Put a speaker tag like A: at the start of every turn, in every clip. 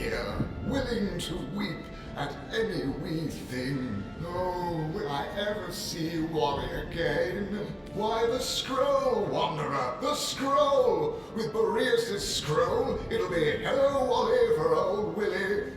A: here, willing to weep at any wee thing. Oh, will I ever see Wally again? Why, the scroll, Wanderer, the scroll! With Boreas' scroll, it'll be hello, Wally, for old Willie.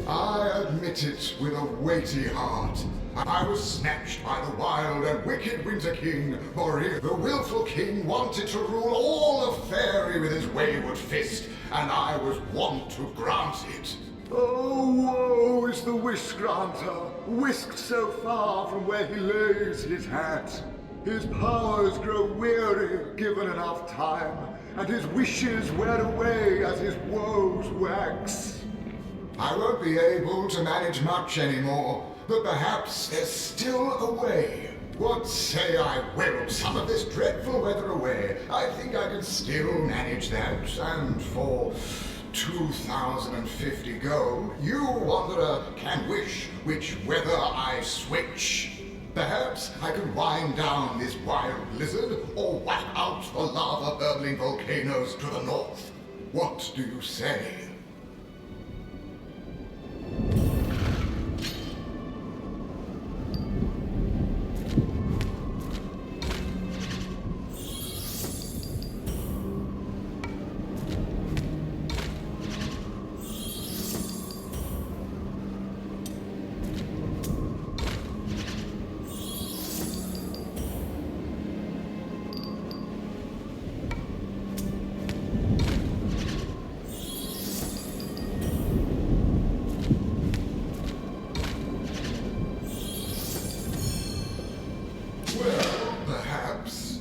A: I admit it with a weighty heart. I was snatched by the wild and wicked Winter King. Boreas, the willful king, wanted to rule all of Fairy with his wayward fist, and I was wont to grant it. Oh, woe is the wish-granter, whisked so far from where he lays his hat. His powers grow weary, given enough time, and his wishes wear away as his woes wax. I won't be able to manage much anymore, but perhaps there's still a way. What say I will some of this dreadful weather away? I think I can still manage that, and for 2,050 gold, you, Wanderer, can wish which weather I switch. Perhaps I can wind down this wild blizzard, or wipe out the lava-burbling volcanoes to the north. What do you say?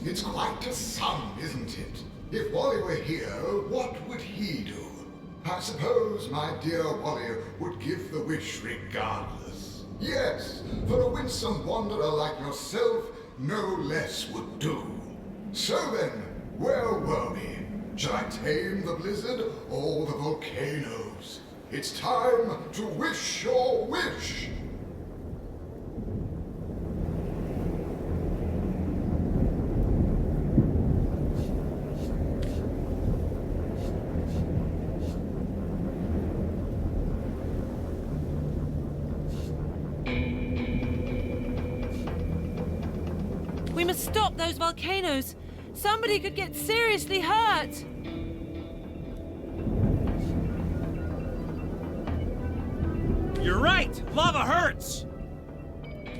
A: It's quite a sum, isn't it? If Wally were here, what would he do? I suppose my dear Wally would give the wish regardless. Yes, for a winsome wanderer like yourself, no less would do. So then, where were we? Shall I tame the blizzard or the volcanoes? It's time to wish your wish!
B: We must stop those volcanoes. Somebody could get seriously hurt.
C: You're right! Lava hurts!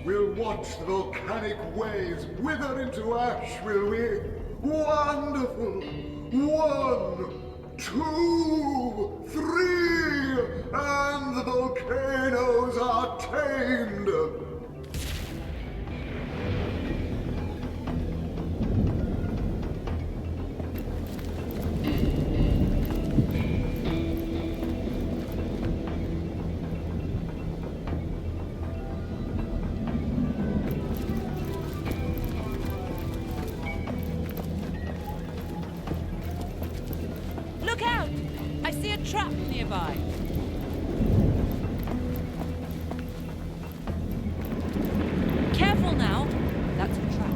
A: We'll watch the volcanic waves wither into ash, will we? Wonderful! 1, 2, 3, and the volcanoes are tamed!
B: Look out! I see a trap nearby. Careful now. That's a trap.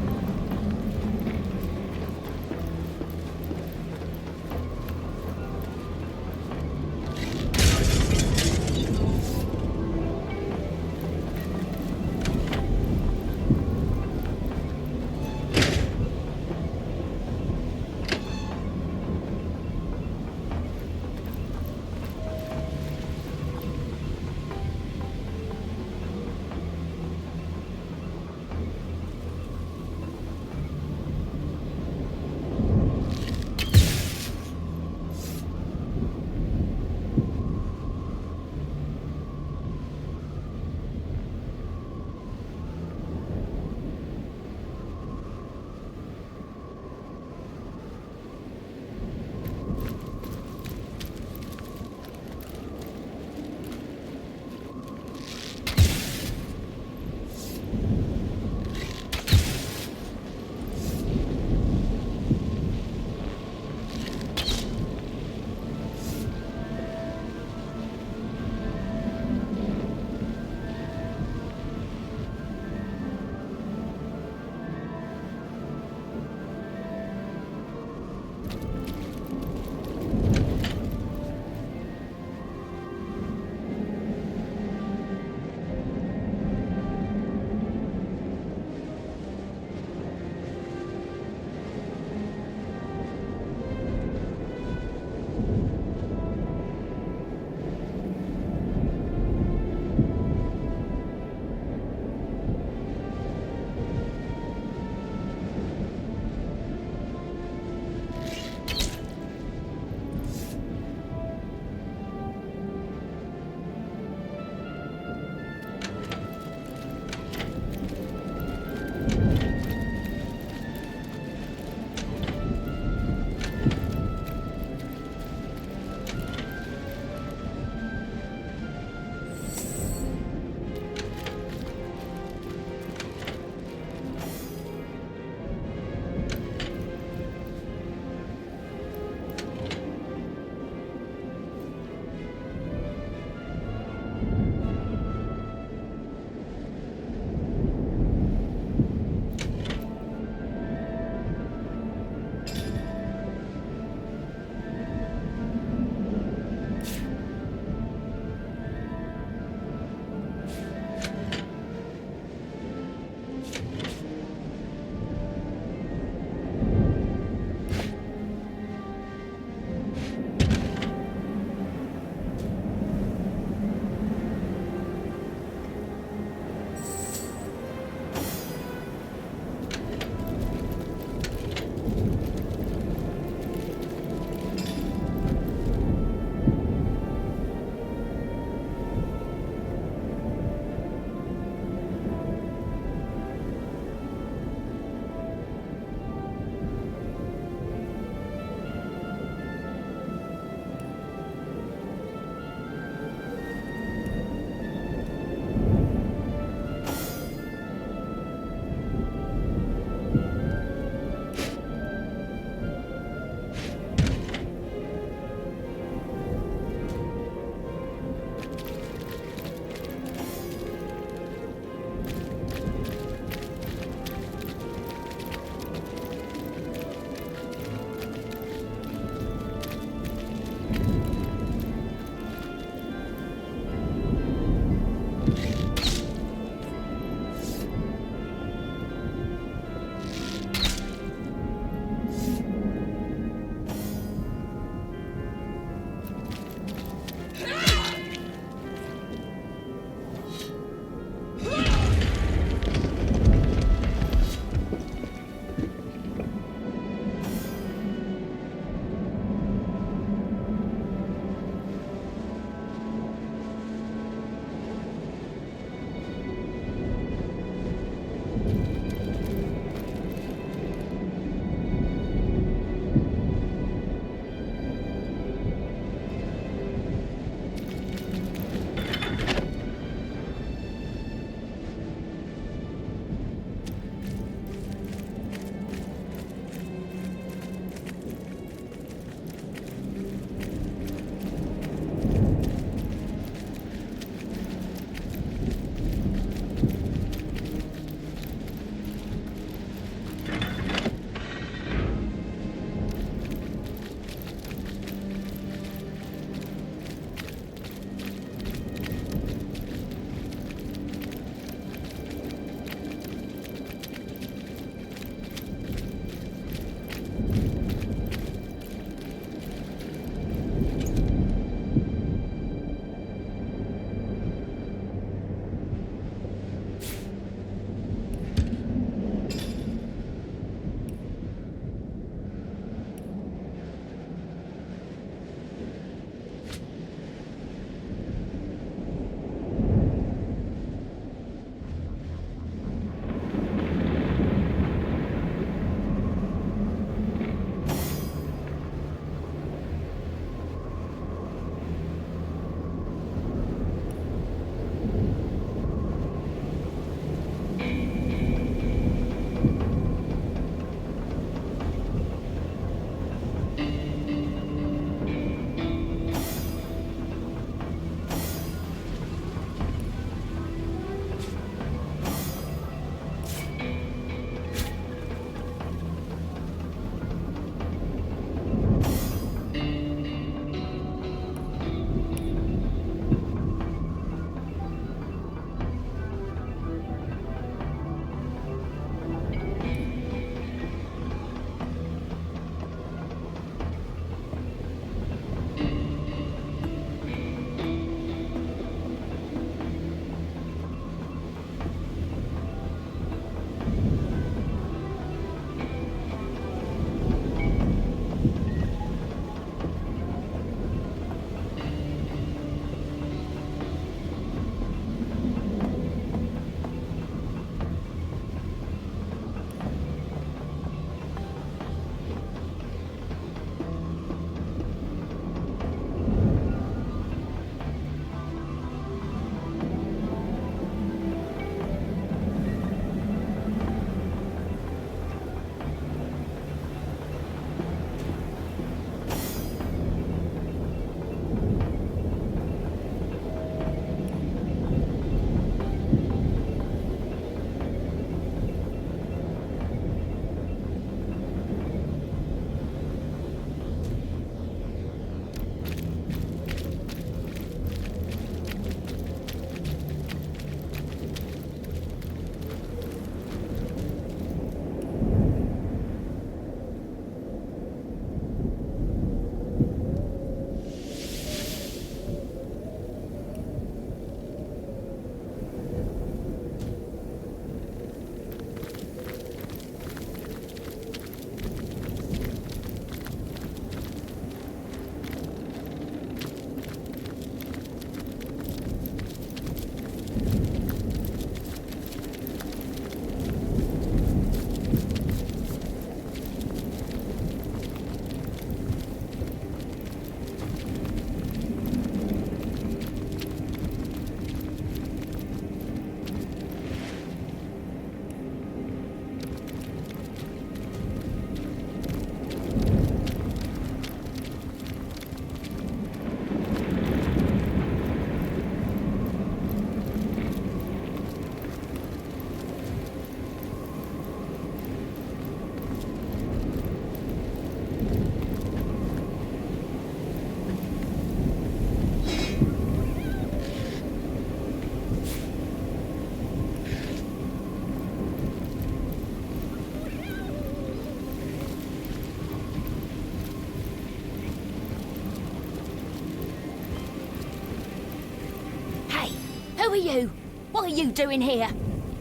D: are you? What are you doing here?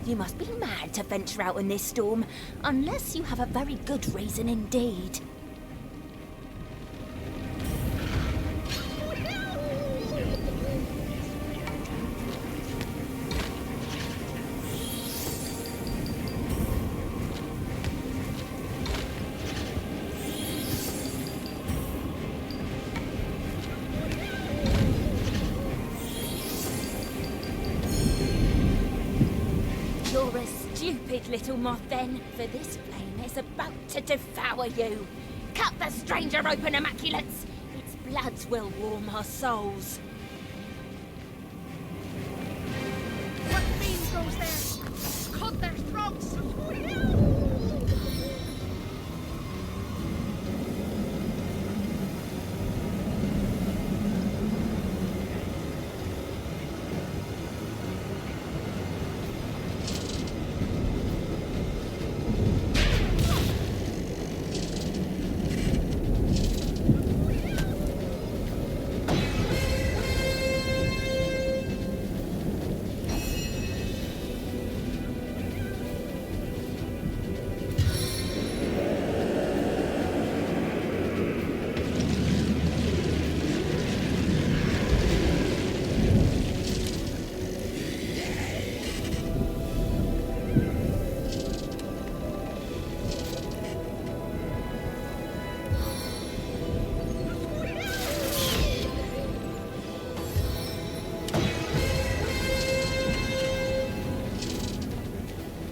D: You must be mad to venture out in this storm, unless you have a very good reason indeed. You're a stupid little moth then, for this flame is about to devour you. Cut the stranger open, Immaculates! Its blood will warm our souls.
E: What fiend goes there? Cut their throats!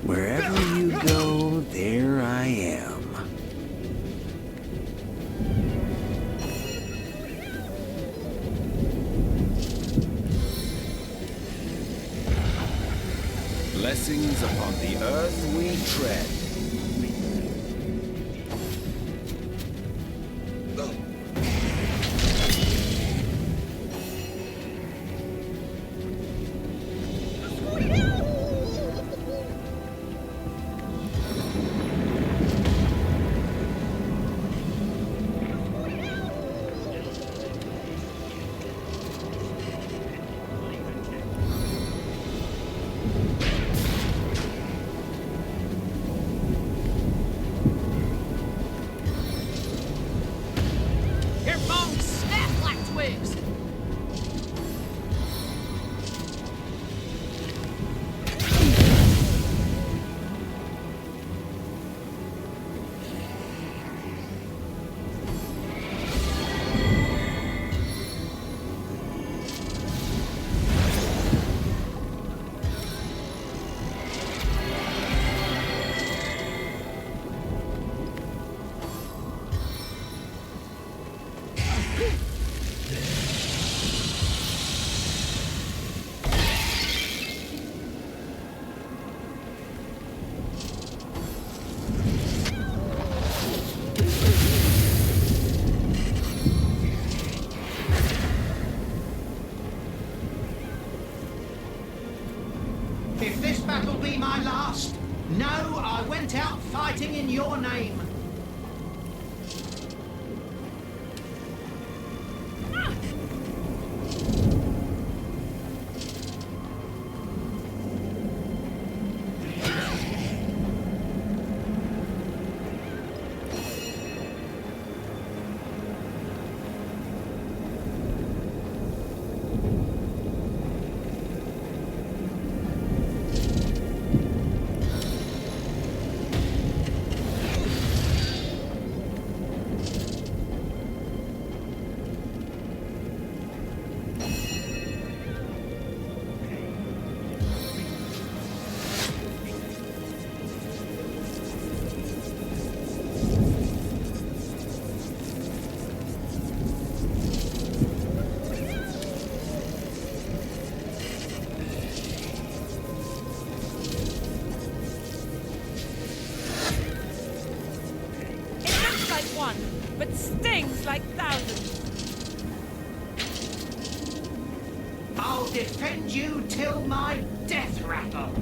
F: Wherever you go, there I am. Blessings upon the earth we tread.
E: Your bones snap like twigs!
G: If this battle be my last, know I went out fighting in your name.
B: One, but stings like thousands.
G: I'll defend you till my death rattle.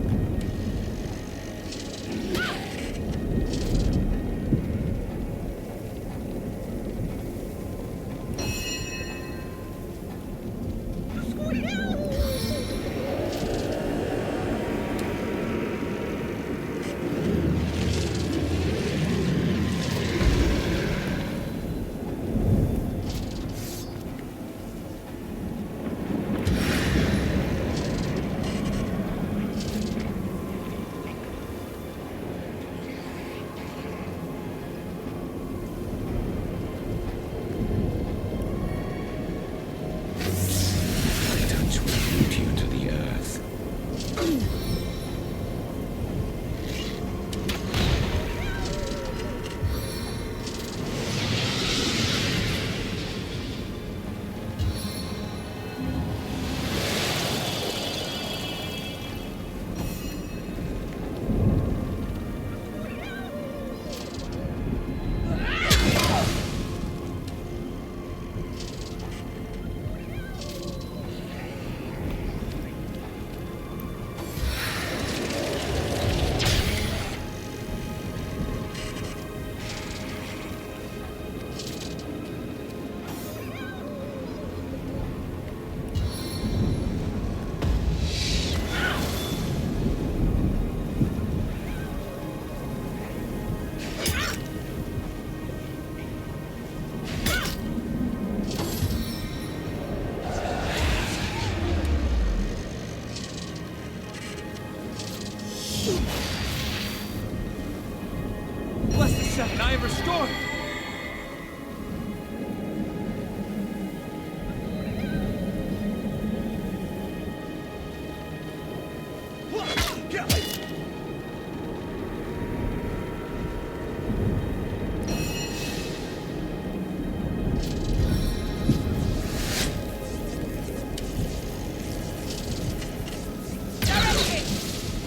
C: been restored.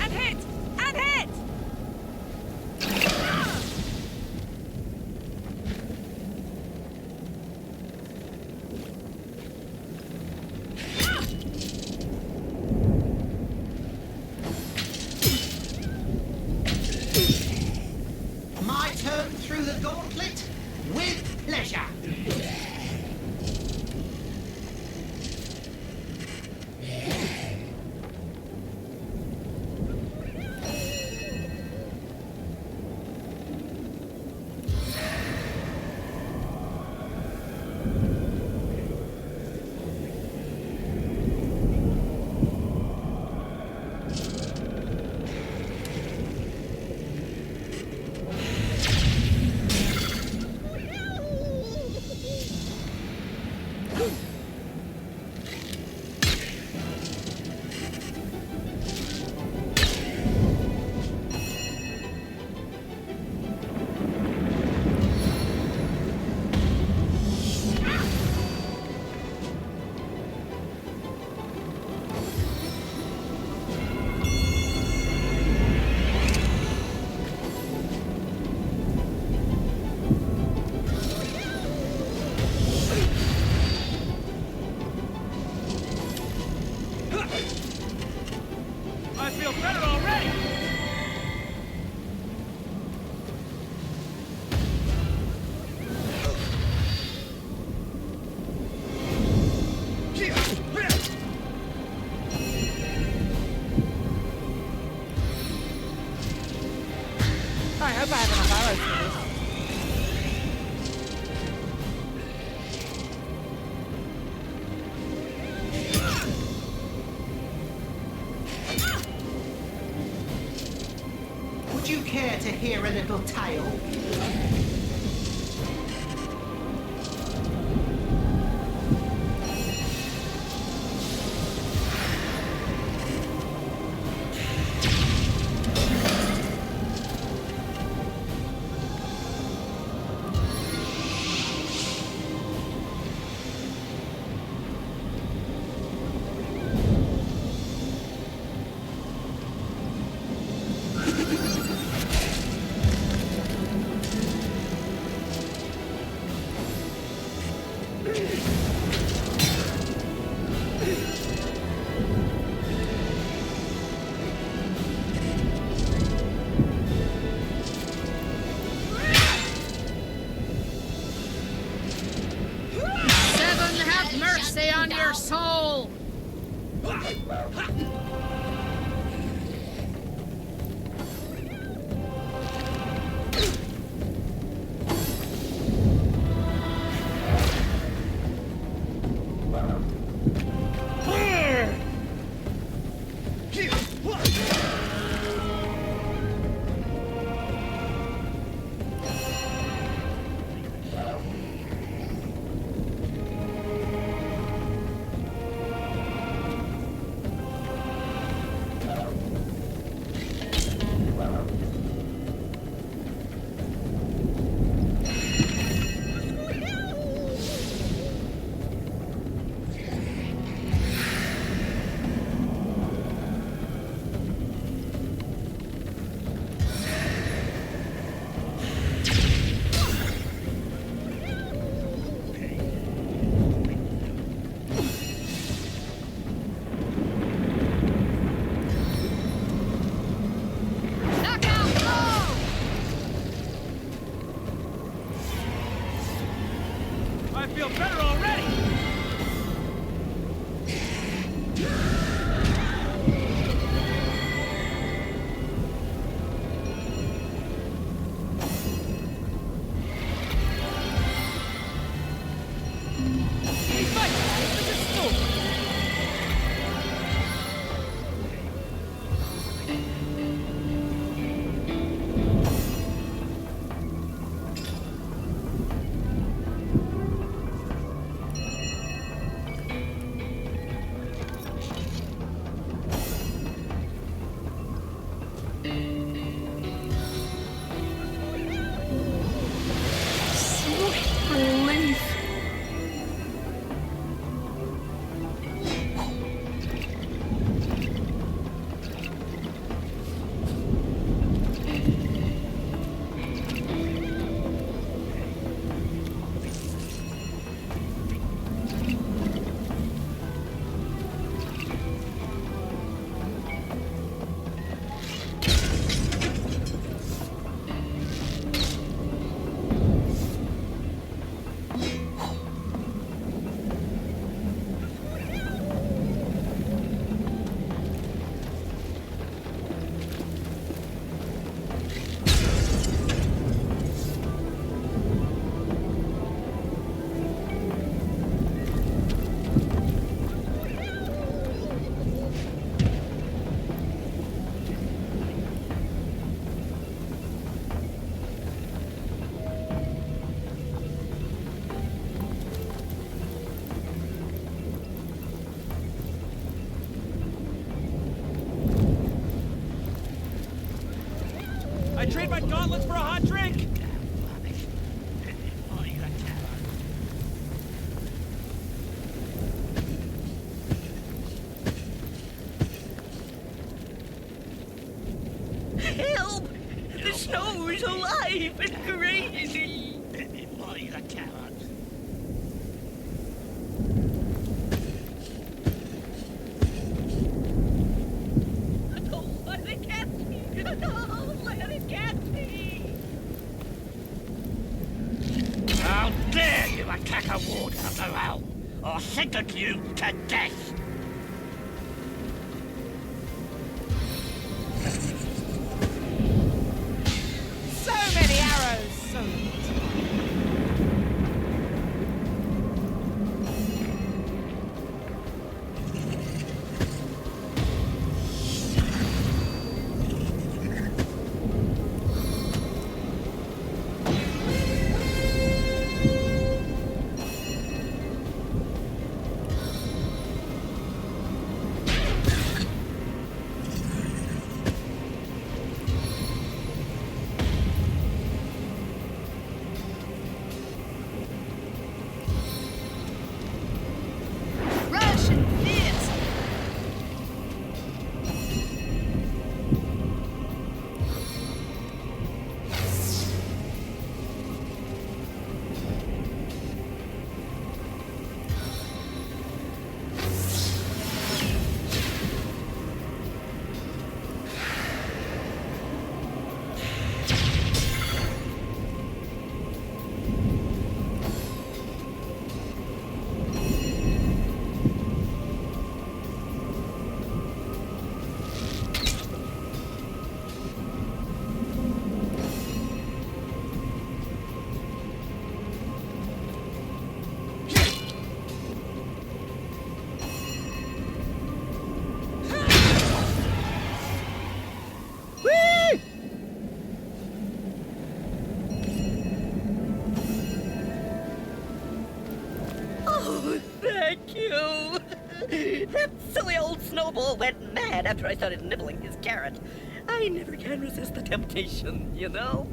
B: And hit! And hit!
G: My turn through the gauntlet? With pleasure.
C: I feel better already!
B: I hope I have enough arrows for this.
G: Would you care to hear a little tale?
E: Heaven have mercy on your soul!
C: I'd trade my gauntlets for a hot drink!
H: Help! The snow is alive and crazy! Don't let it catch me! Don't let it catch me!
I: How dare you attack a ward of the realm! I'll sentence you to death!
B: So many arrows! So
E: Rush and fierce.
H: Oh, thank you! That silly old snowball went mad after I started nibbling his carrot. I never can resist the temptation, you know?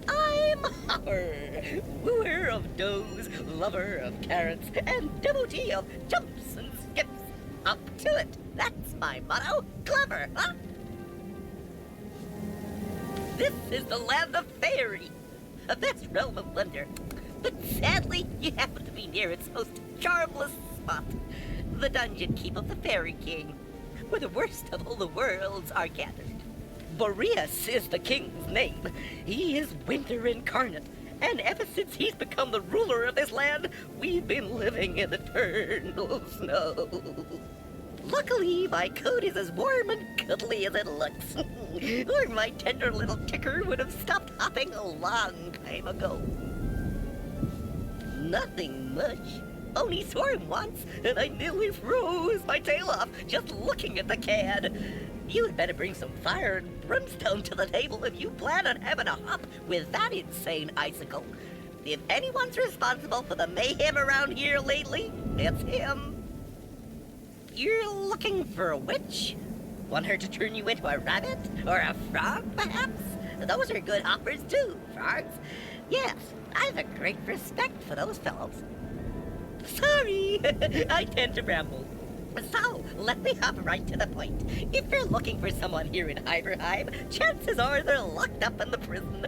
H: I'm Hopper, wooer of does, lover of carrots, and devotee of jumps and skips. Up to it! That's my motto. Clever, huh? This is the land of fairy, a vast realm of wonder. But sadly, you happen to be near its most charmless spot, the dungeon keep of the Fairy King, where the worst of all the worlds are gathered. Boreas is the king's name. He is winter incarnate, and ever since he's become the ruler of this land, we've been living in eternal snow. Luckily, my coat is as warm and cuddly as it looks, or my tender little ticker would have stopped hopping a long time ago. Nothing much. Only swore him once, and I nearly froze my tail off just looking at the cad. You had better bring some fire and brimstone to the table if you plan on having a hop with that insane icicle. If anyone's responsible for the mayhem around here lately, it's him. You're looking for a witch? Want her to turn you into a rabbit? Or a frog, perhaps? Those are good hoppers, too, frogs. Yes, I've a great respect for those fellows. Sorry, I tend to ramble. So, let me hop right to the point. If you're looking for someone here in Iverheim, chances are they're locked up in the prison.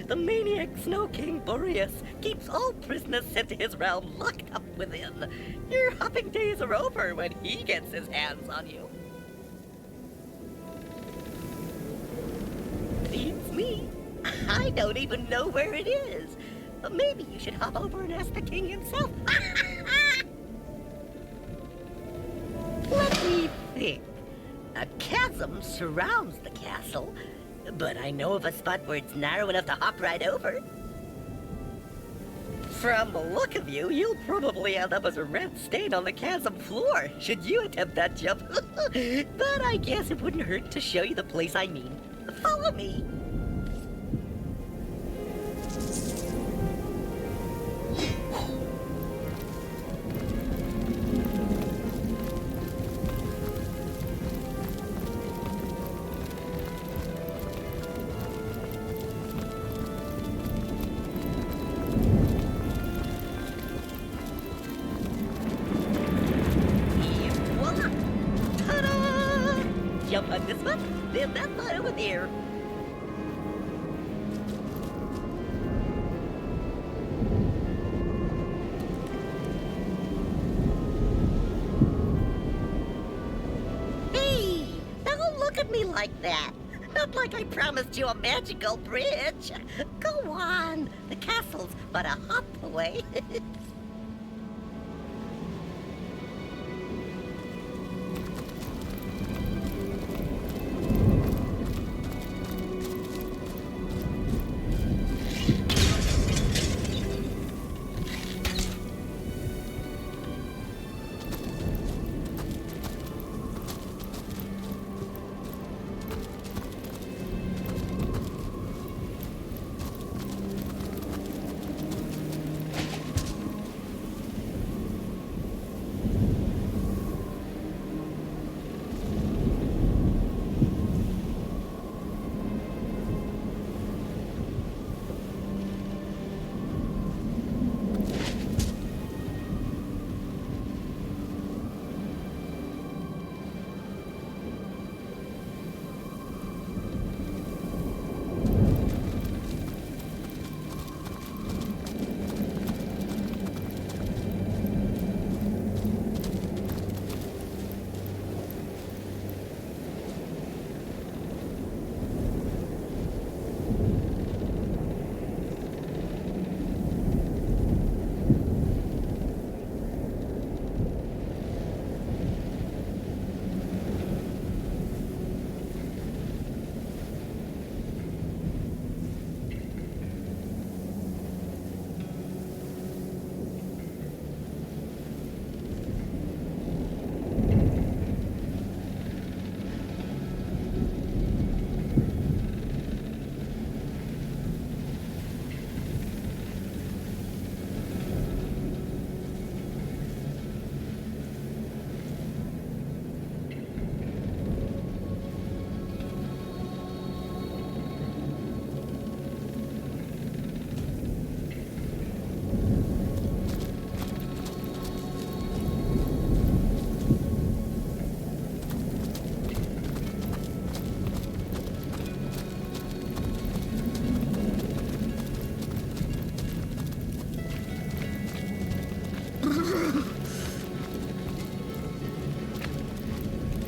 H: The maniac Snow King Boreas keeps all prisoners sent to his realm locked up within. Your hopping days are over when he gets his hands on you. Beats me. I don't even know where it is. Maybe you should hop over and ask the king himself. Let me think. A chasm surrounds the castle, but I know of a spot where it's narrow enough to hop right over. From the look of you, you'll probably end up as a red stain on the chasm floor, should you attempt that jump. But I guess it wouldn't hurt to show you the place I mean. Follow me. jump on this one, then that one over there. Hey, don't look at me like that. Not like I promised you a magical bridge. Go on. The castle's but a hop away.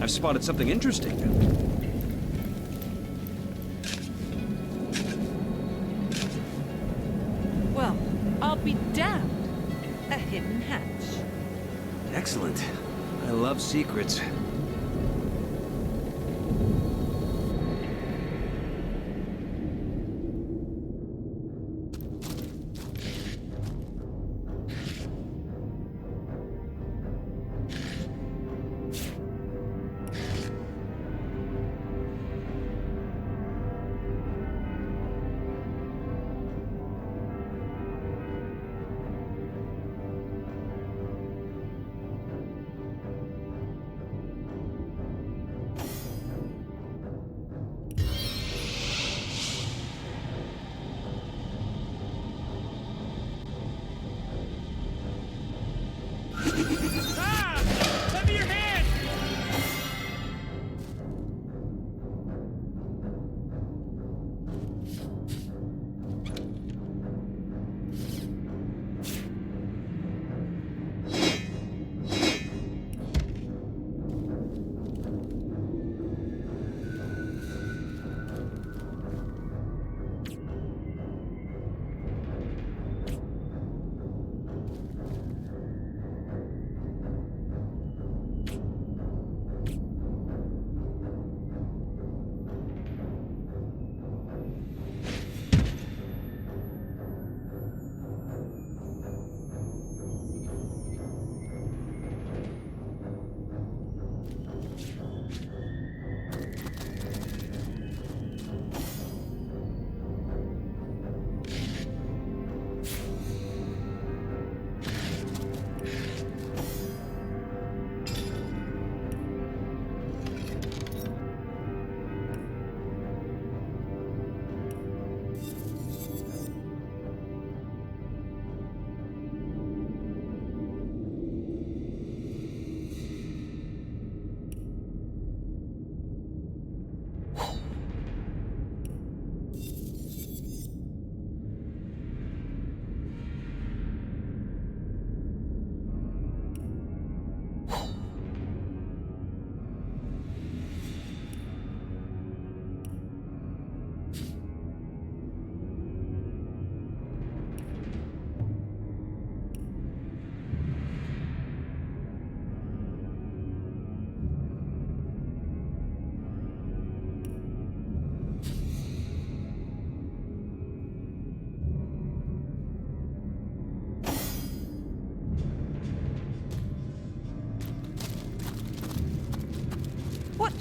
J: I've spotted something interesting.
B: Well, I'll be damned. A hidden hatch.
J: Excellent. I love secrets.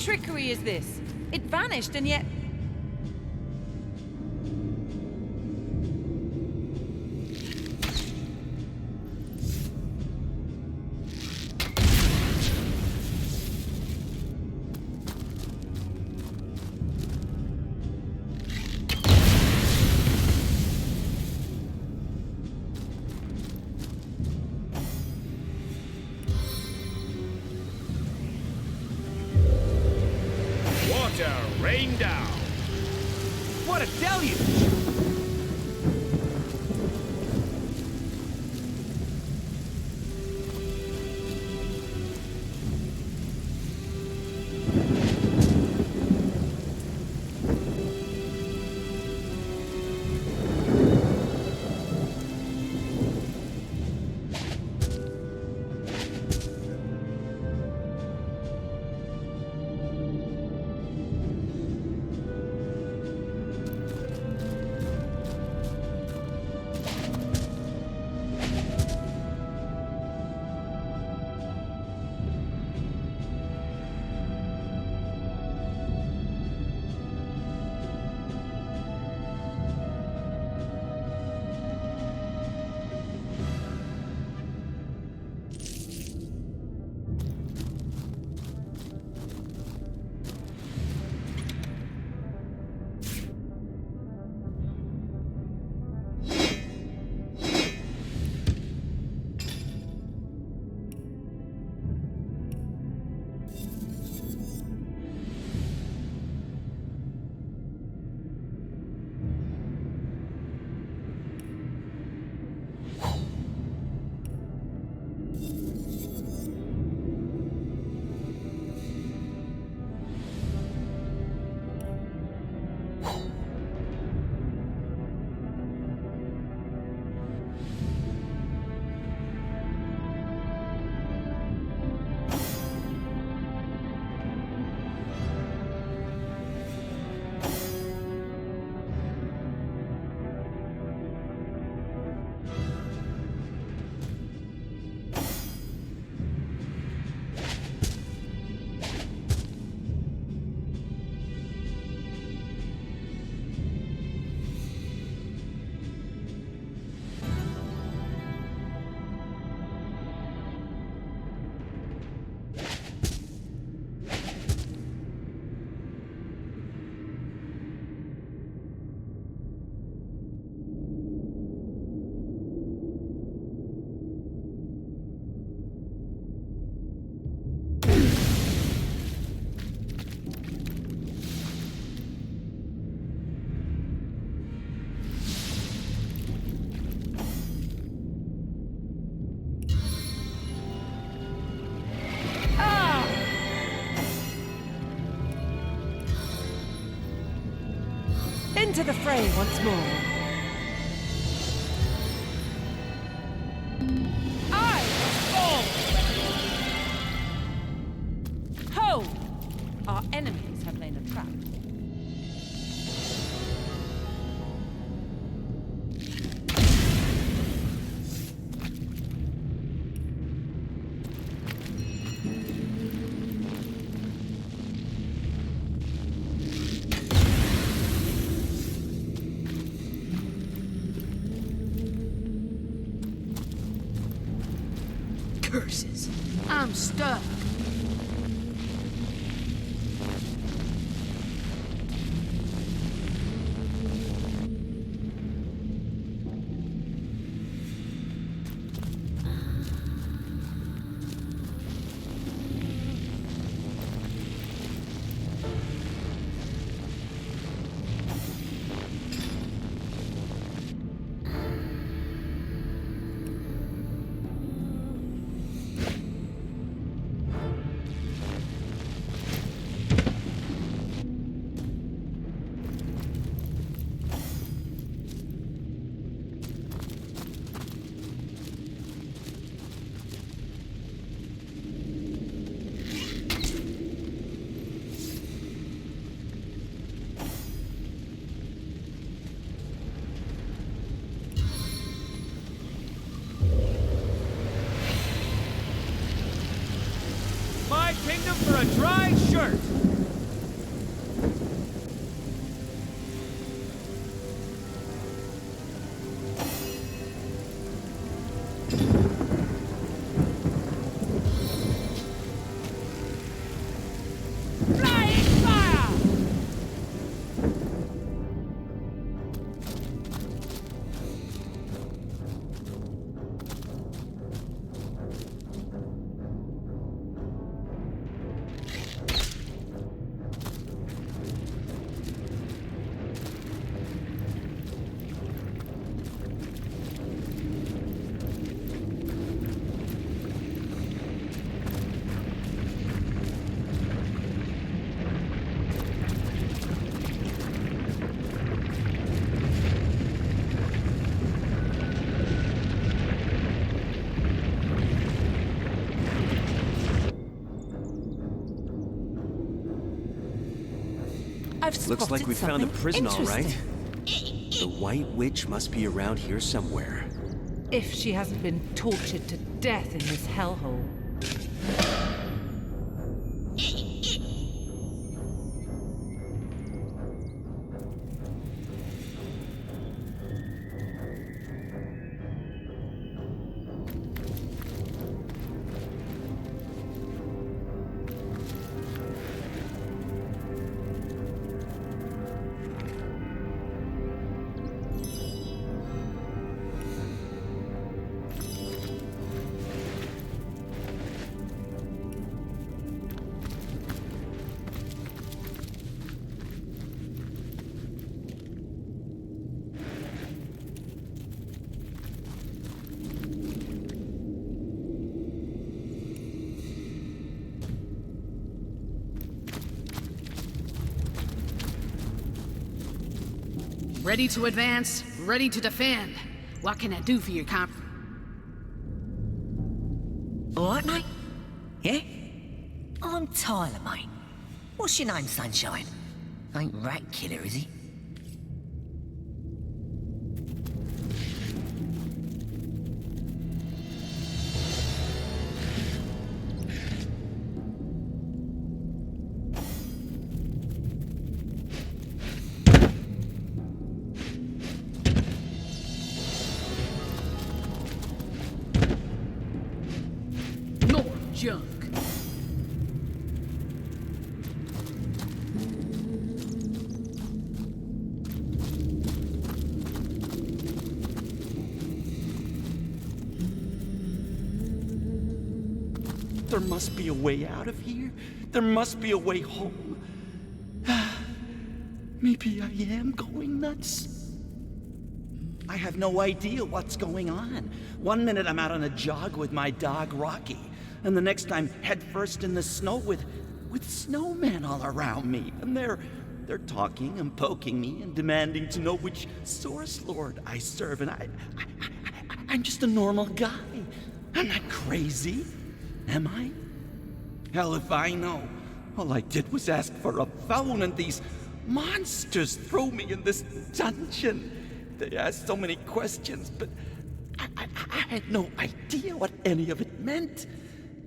B: trickery is this? It vanished and yet...
I: Water, rain down.
J: What a deluge!
B: Into the fray once more. I fall! Ho! Our enemies have laid a trap.
E: Curses. I'm stuck.
J: for a dry shirt!
B: I've
K: Looks like we found a
B: something
K: prison, all right.
B: interesting.
K: The White Witch must be around here somewhere.
B: If she hasn't been tortured to death in this hellhole.
E: Ready to advance, ready to defend. What can I do for you, comp?
H: Alright, mate? Yeah? I'm Tyler, mate. What's your name, Sunshine? Ain't Rat Killer, is he?
E: More junk.
I: There must be a way out of here. There must be a way home. Maybe I am going nuts. I have no idea what's going on. One minute I'm out on a jog with my dog Rocky, and the next I'm headfirst in the snow with snowmen all around me. And they're talking and poking me and demanding to know which source lord I serve. And I'm just a normal guy. I'm not crazy. Am I? Hell if I know. All I did was ask for a phone and these monsters threw me in this dungeon. They asked so many questions, but I had no idea what any of it meant.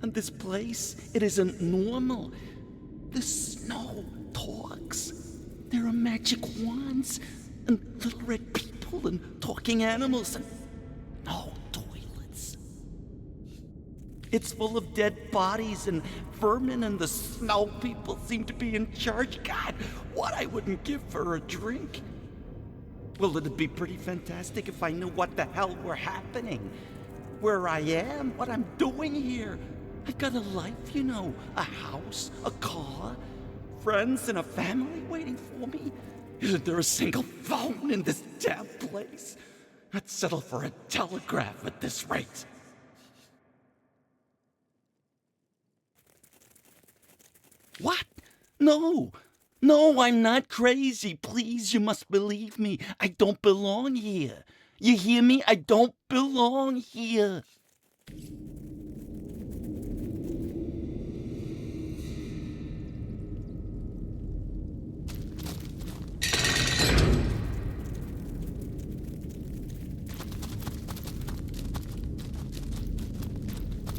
I: And this place, it isn't normal. The snow talks. There are magic wands and little red people and talking animals and no toilets. It's full of dead bodies and vermin, and the snow people seem to be in charge. God, what I wouldn't give for a drink. Well, it'd be pretty fantastic if I knew what the hell were happening. Where I am, what I'm doing here. I've got a life, you know. A house, a car, friends, and a family waiting for me. Isn't there a single phone in this damn place? I'd settle for a telegraph at this rate. What? No! No, I'm not crazy. Please, you must believe me. I don't belong here. You hear me? I don't belong here.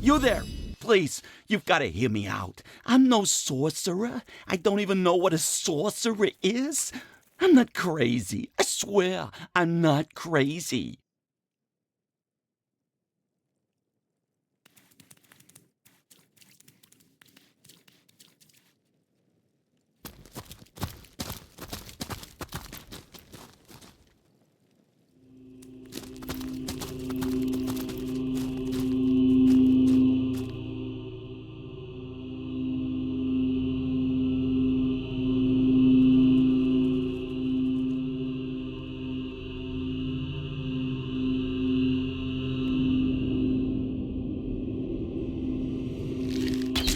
I: You there! Please, You've got to hear me out. I'm no sorcerer. I don't even know what a sorcerer is. I'm not crazy. I swear, I'm not crazy.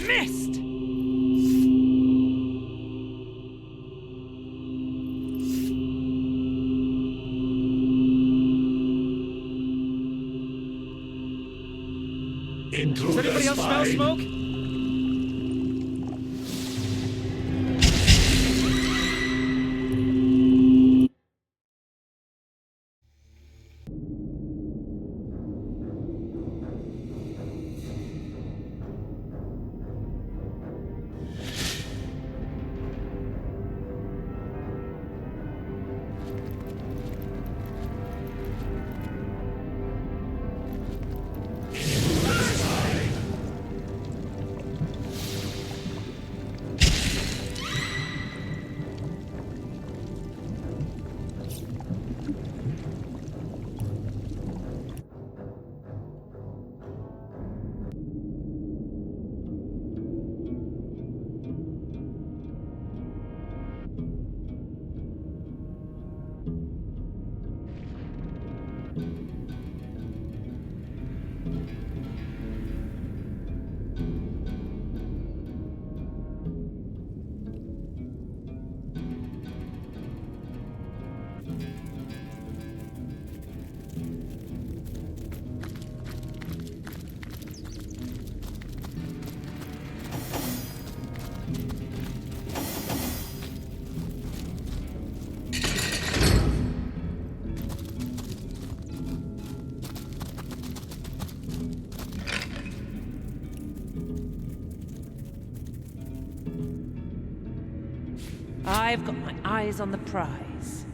B: Missed!
C: Does anybody else smell smoke?
B: I've got my eyes on the prize.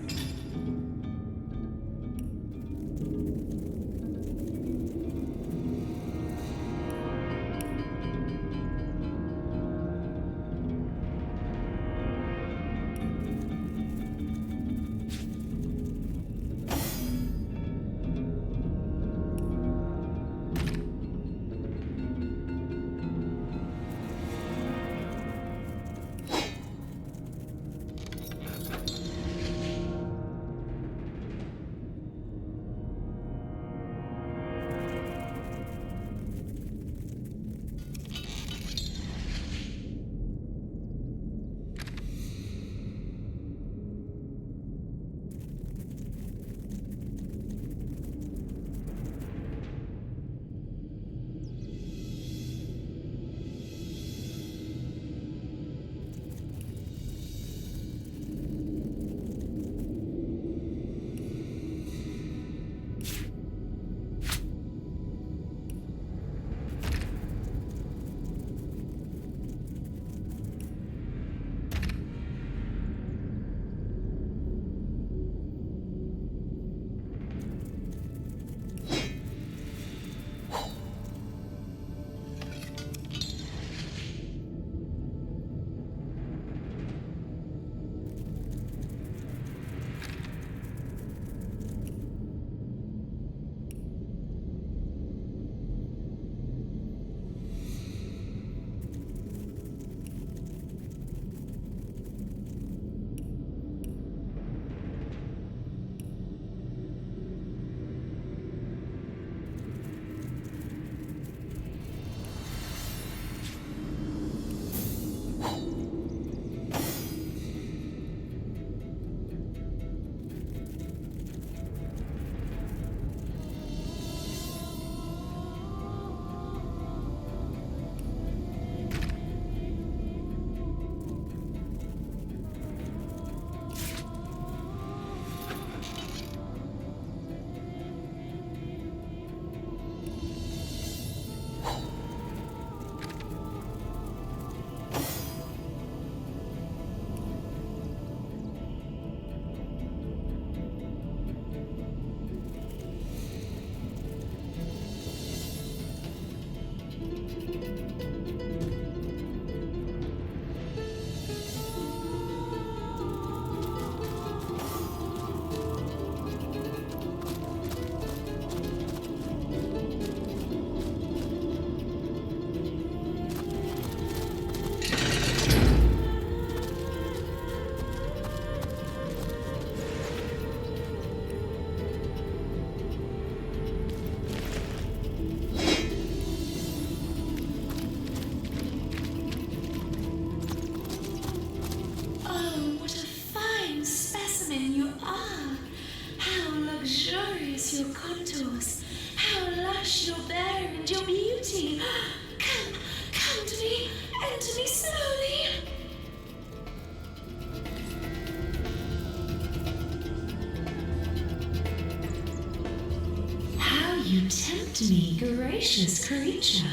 L: you tempt me, gracious creature?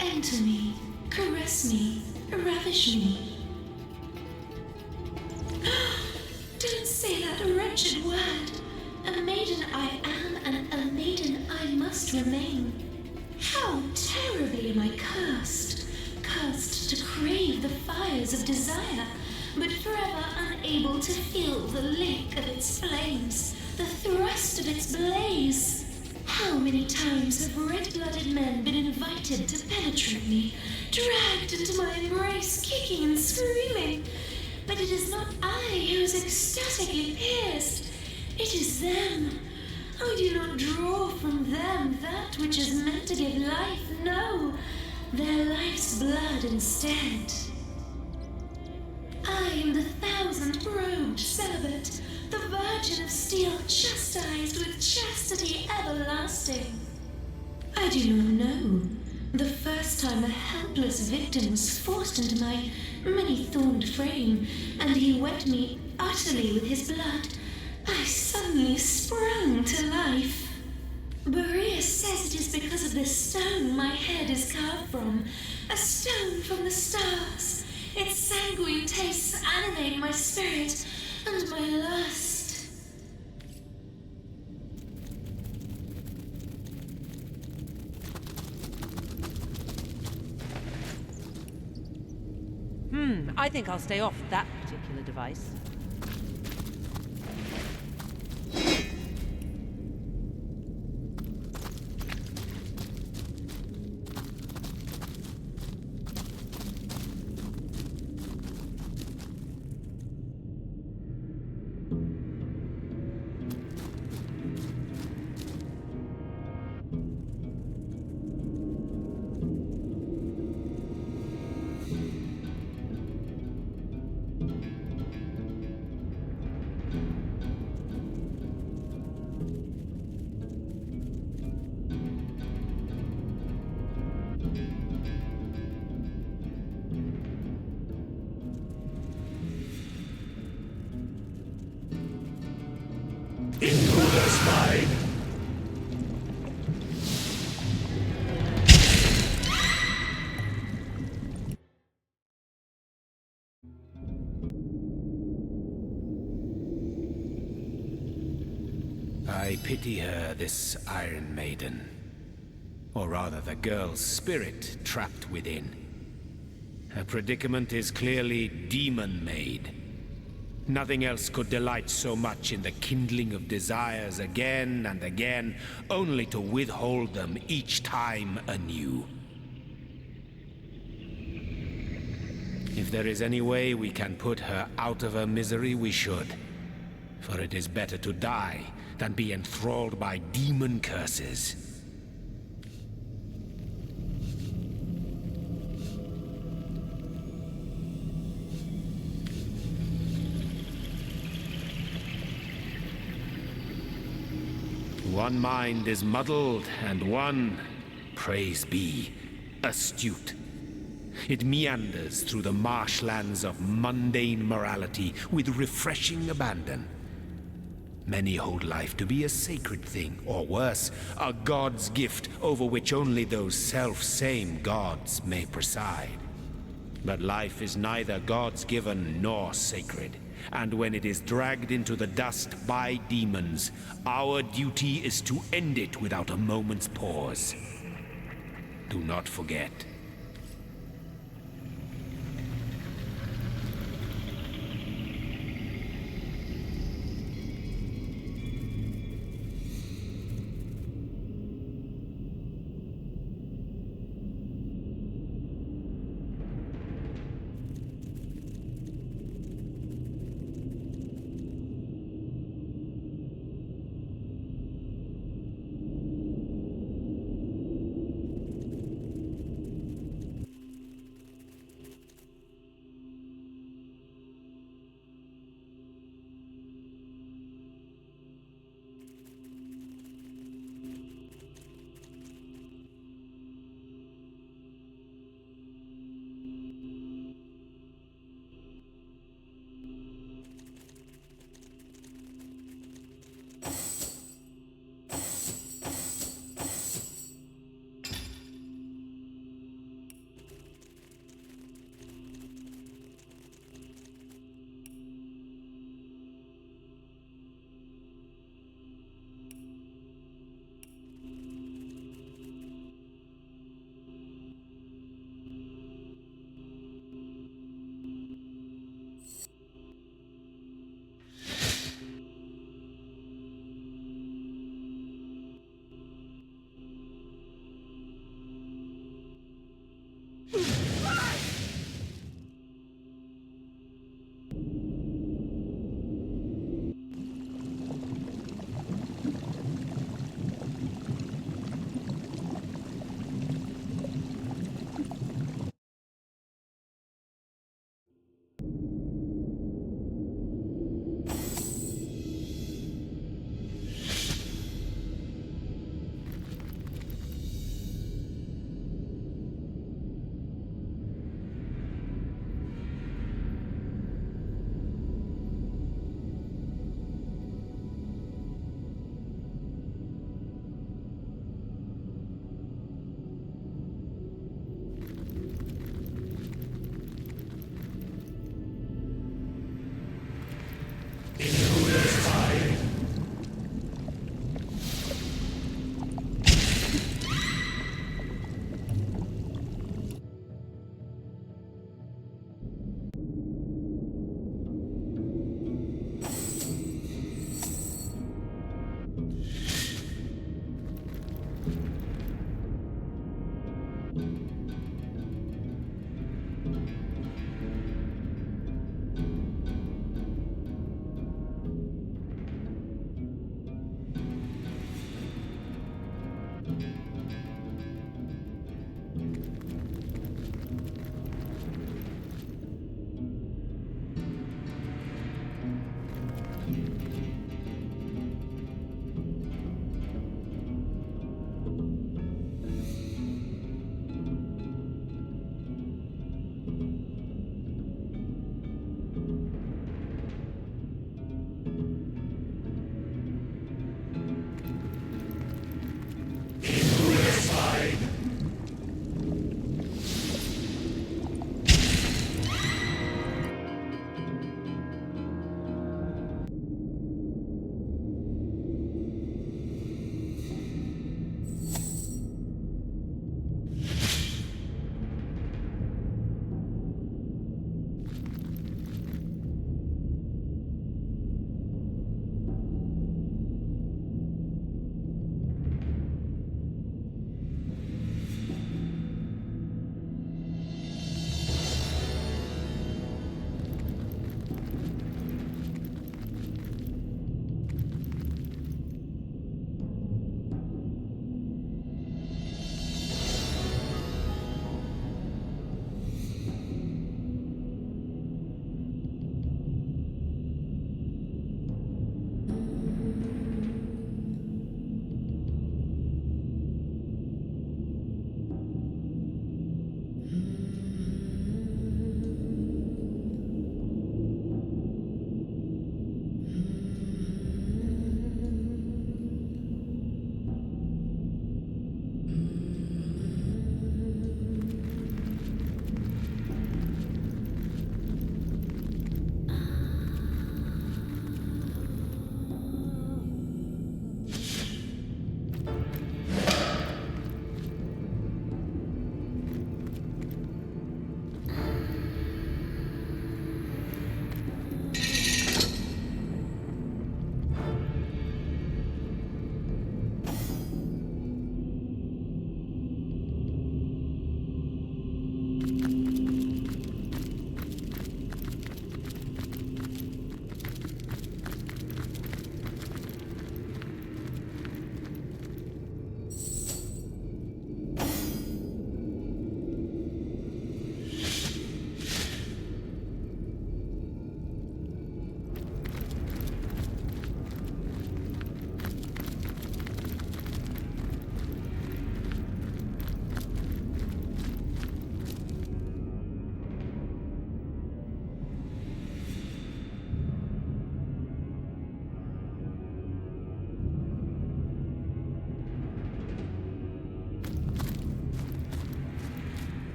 L: Enter me, caress me, ravish me. Don't say that wretched word. A maiden I am, and a maiden I must remain. How terribly am I cursed, cursed to crave the fires of desire, but forever unable to feel the lick of its flames, the thrust of its blaze. How many times have red-blooded men been invited to penetrate me, dragged into my embrace, kicking and screaming? But it is not I who is ecstatically pierced. It is them. I do not draw from them that which is meant to give life. No, their life's blood instead. I am the thousand-robed celibate, the virgin of steel, chastised with chastity everlasting. I do not know. The first time a helpless victim was forced into my many-thorned frame, and he wet me utterly with his blood, I suddenly sprung to life. Boreas says it is because of this stone my head is carved from, a stone from the stars. Its sanguine tastes animate my spirit and my lust.
B: I think I'll stay off that particular device.
M: Intruder's mine!
F: I pity her, this Iron Maiden. Or rather, the girl's spirit trapped within. Her predicament is clearly demon-made. Nothing else could delight so much in the kindling of desires again and again, only to withhold them each time anew. If there is any way we can put her out of her misery, we should. For it is better to die than be enthralled by demon curses. One mind is muddled, and one, praise be, astute. It meanders through the marshlands of mundane morality with refreshing abandon. Many hold life to be a sacred thing, or worse, a god's gift over which only those self-same gods may preside. But life is neither God's given nor sacred. And when it is dragged into the dust by demons, our duty is to end it without a moment's pause. Do not forget.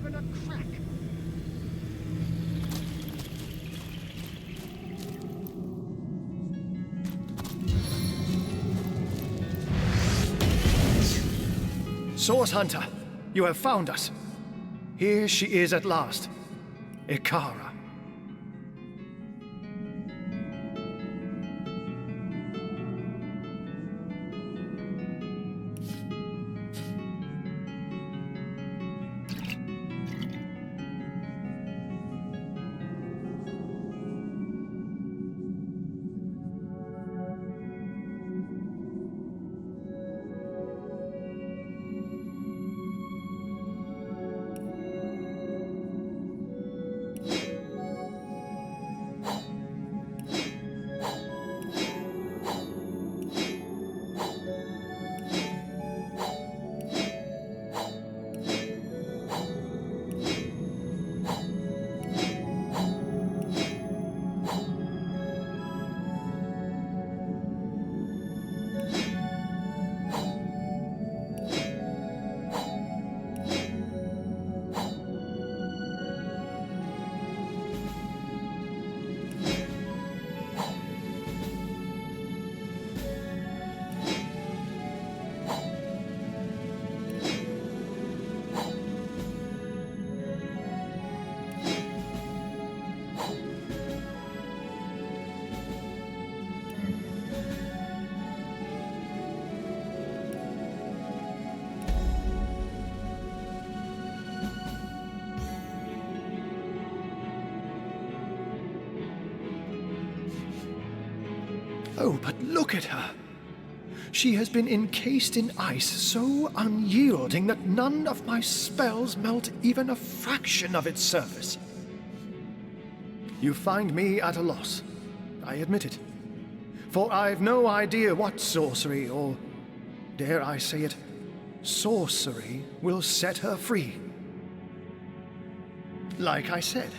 J: even a crack. Source Hunter, you have found us. Here she is at last. Ikara. Oh, but look at her. She has been encased in ice so unyielding that none of my spells melt even a fraction of its surface. You find me at a loss. I admit it. For I've no idea what sorcery, or dare I say it, sorcery, will set her free. Like I said,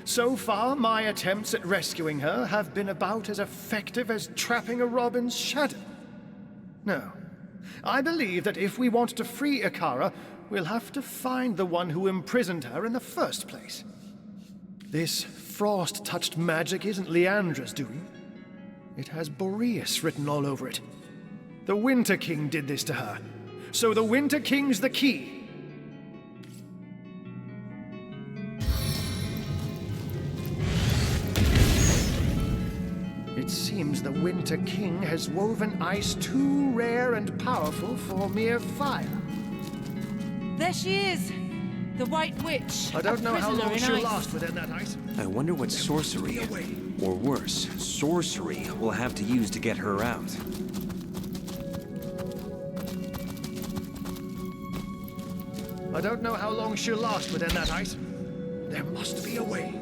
J: so far my attempts at rescuing her have been about as effective as trapping a robin's shadow. No, I believe that if we want to free Ikara, we'll have to find the one who imprisoned her in the first place. This frost-touched magic isn't Leandra's doing. It has Boreas written all over it. The Winter King did this to her. So the Winter King's the key. It seems the Winter King has woven ice too rare and powerful for mere fire.
B: There she is! The White Witch.
J: I don't know how long she'll
B: ice.
J: last within that ice.
K: I wonder what sorcery, or worse, sorcery, we'll have to use to get her out.
J: I don't know how long she'll last within that ice. There must be a way.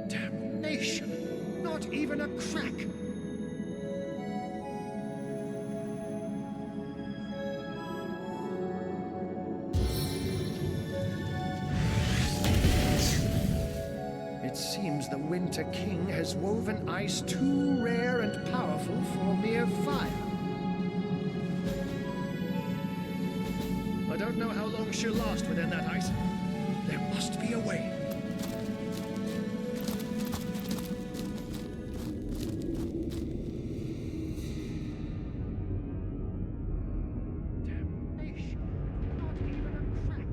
J: Damnation! Not even a crack! It seems the Winter King has woven ice too rare and powerful for mere fire. I don't know how long she'll last within that ice. There must be a way. Damnation! Not even a crack!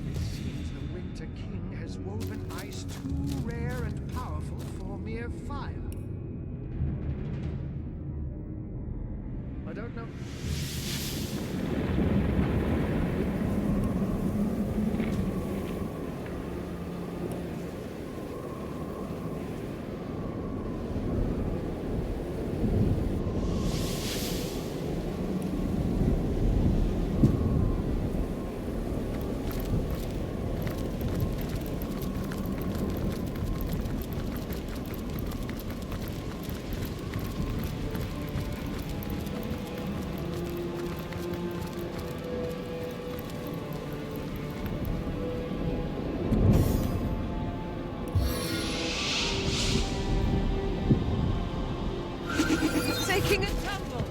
J: It seems the Winter King has woven ice too rare and powerful for mere fire. I don't know.
B: making a tumble.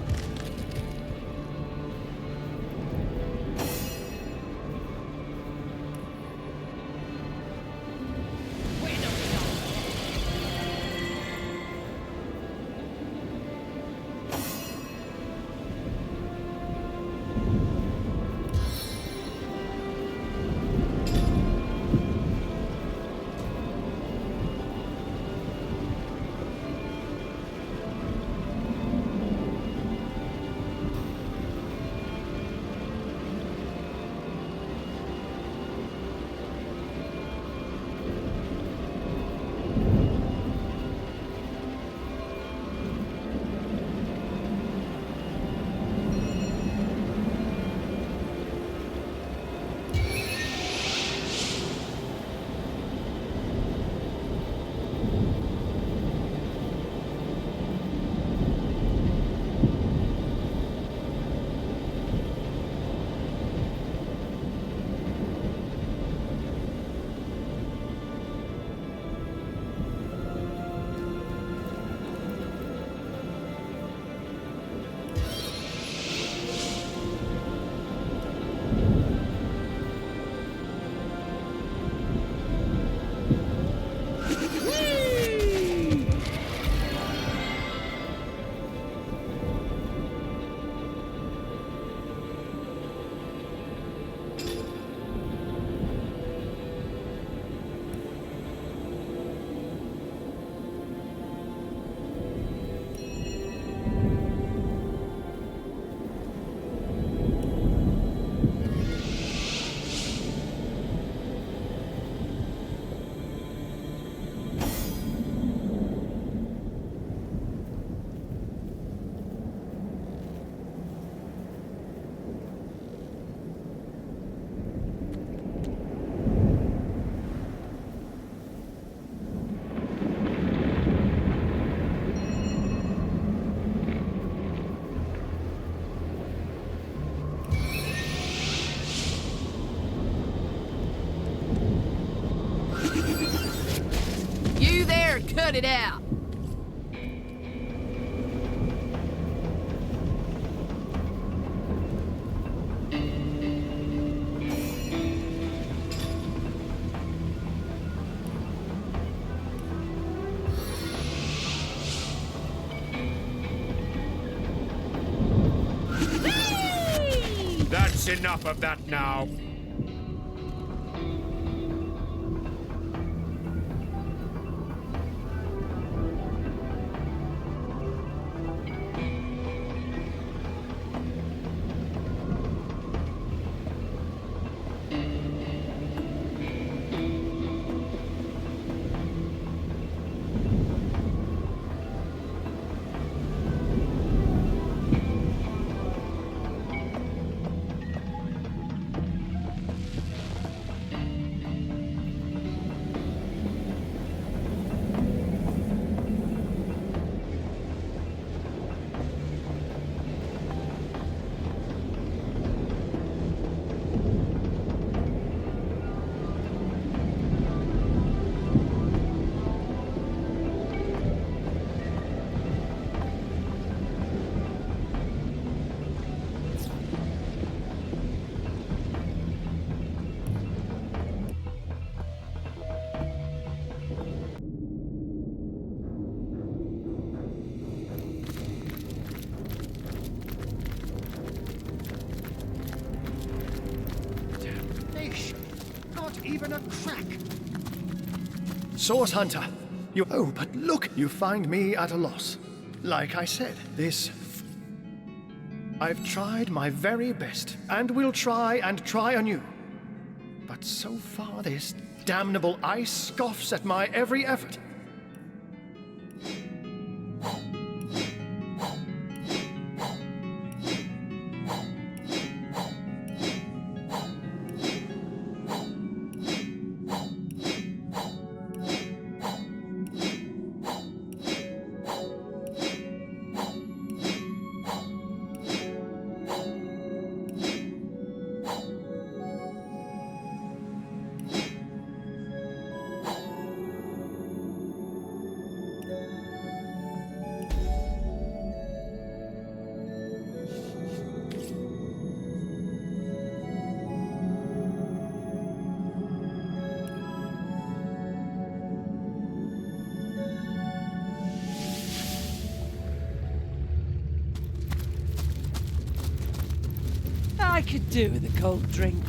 E: You there, cut it out.
F: That's enough of that now.
J: Not even a crack. Source Hunter, you... Oh, but look, you find me at a loss. Like I said, I've tried my very best, and will try and try anew. But so far this damnable ice scoffs at my every effort.
B: I could do with a cold drink.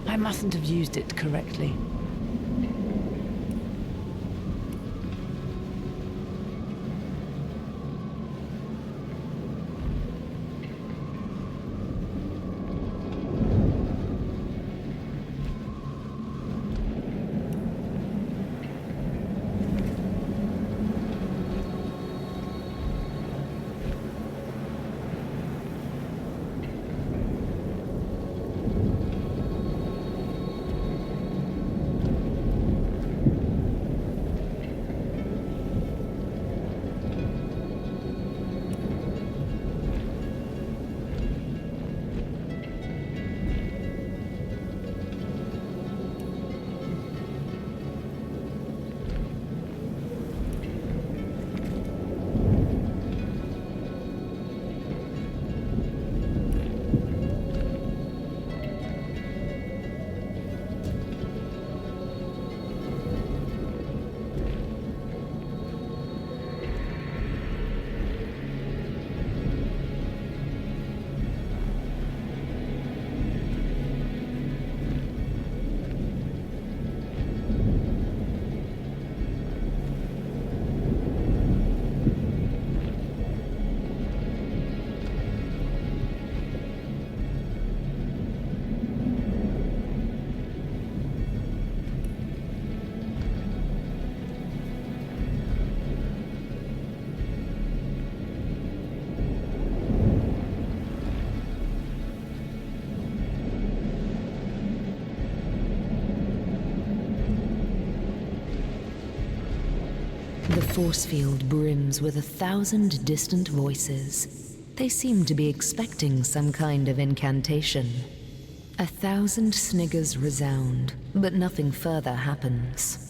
B: I mustn't have used it correctly.
M: force field brims with 1,000 distant voices. They seem to be expecting some kind of incantation. 1,000 sniggers resound, but nothing further happens.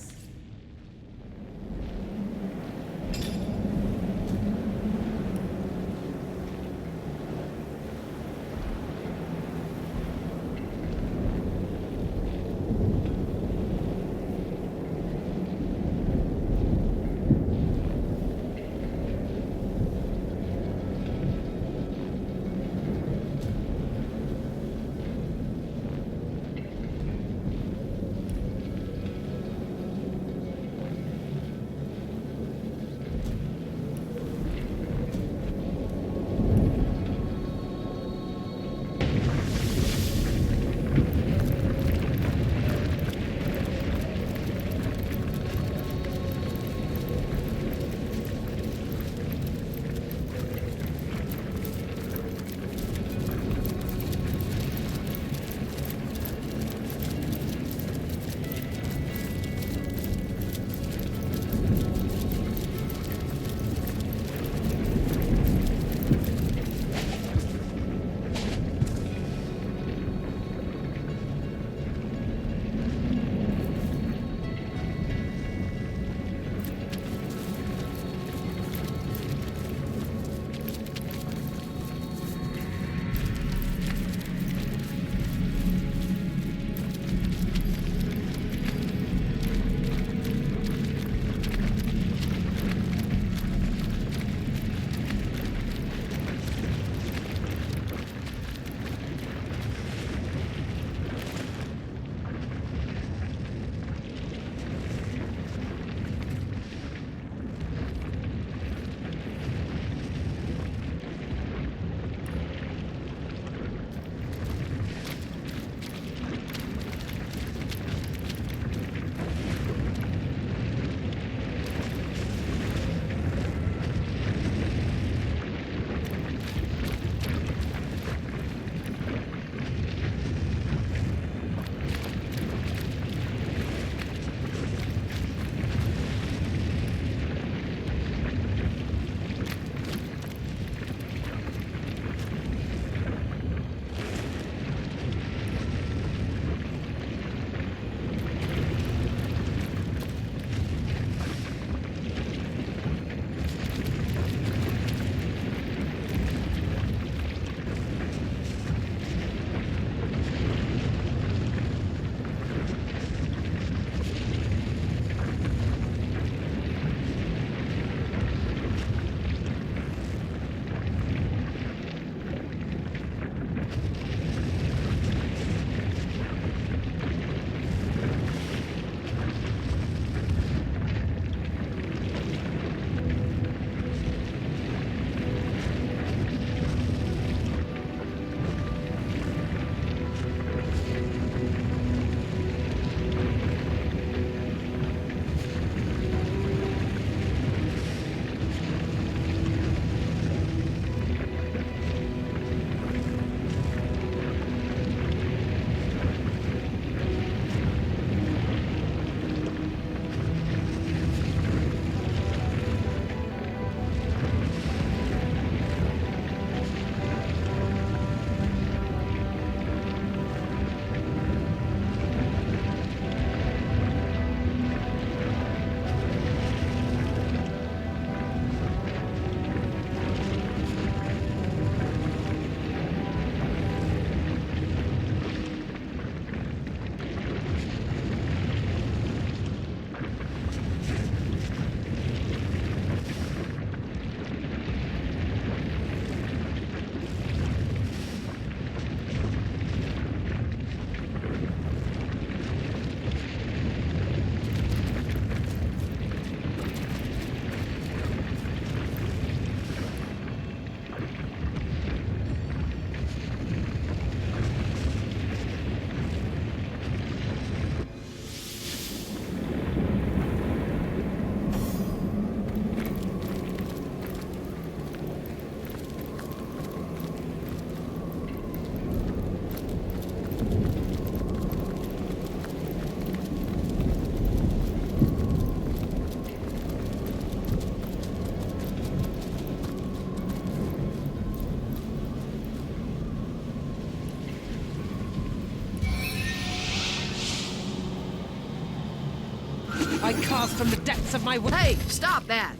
B: cast from the depths of my...
E: Hey, stop that!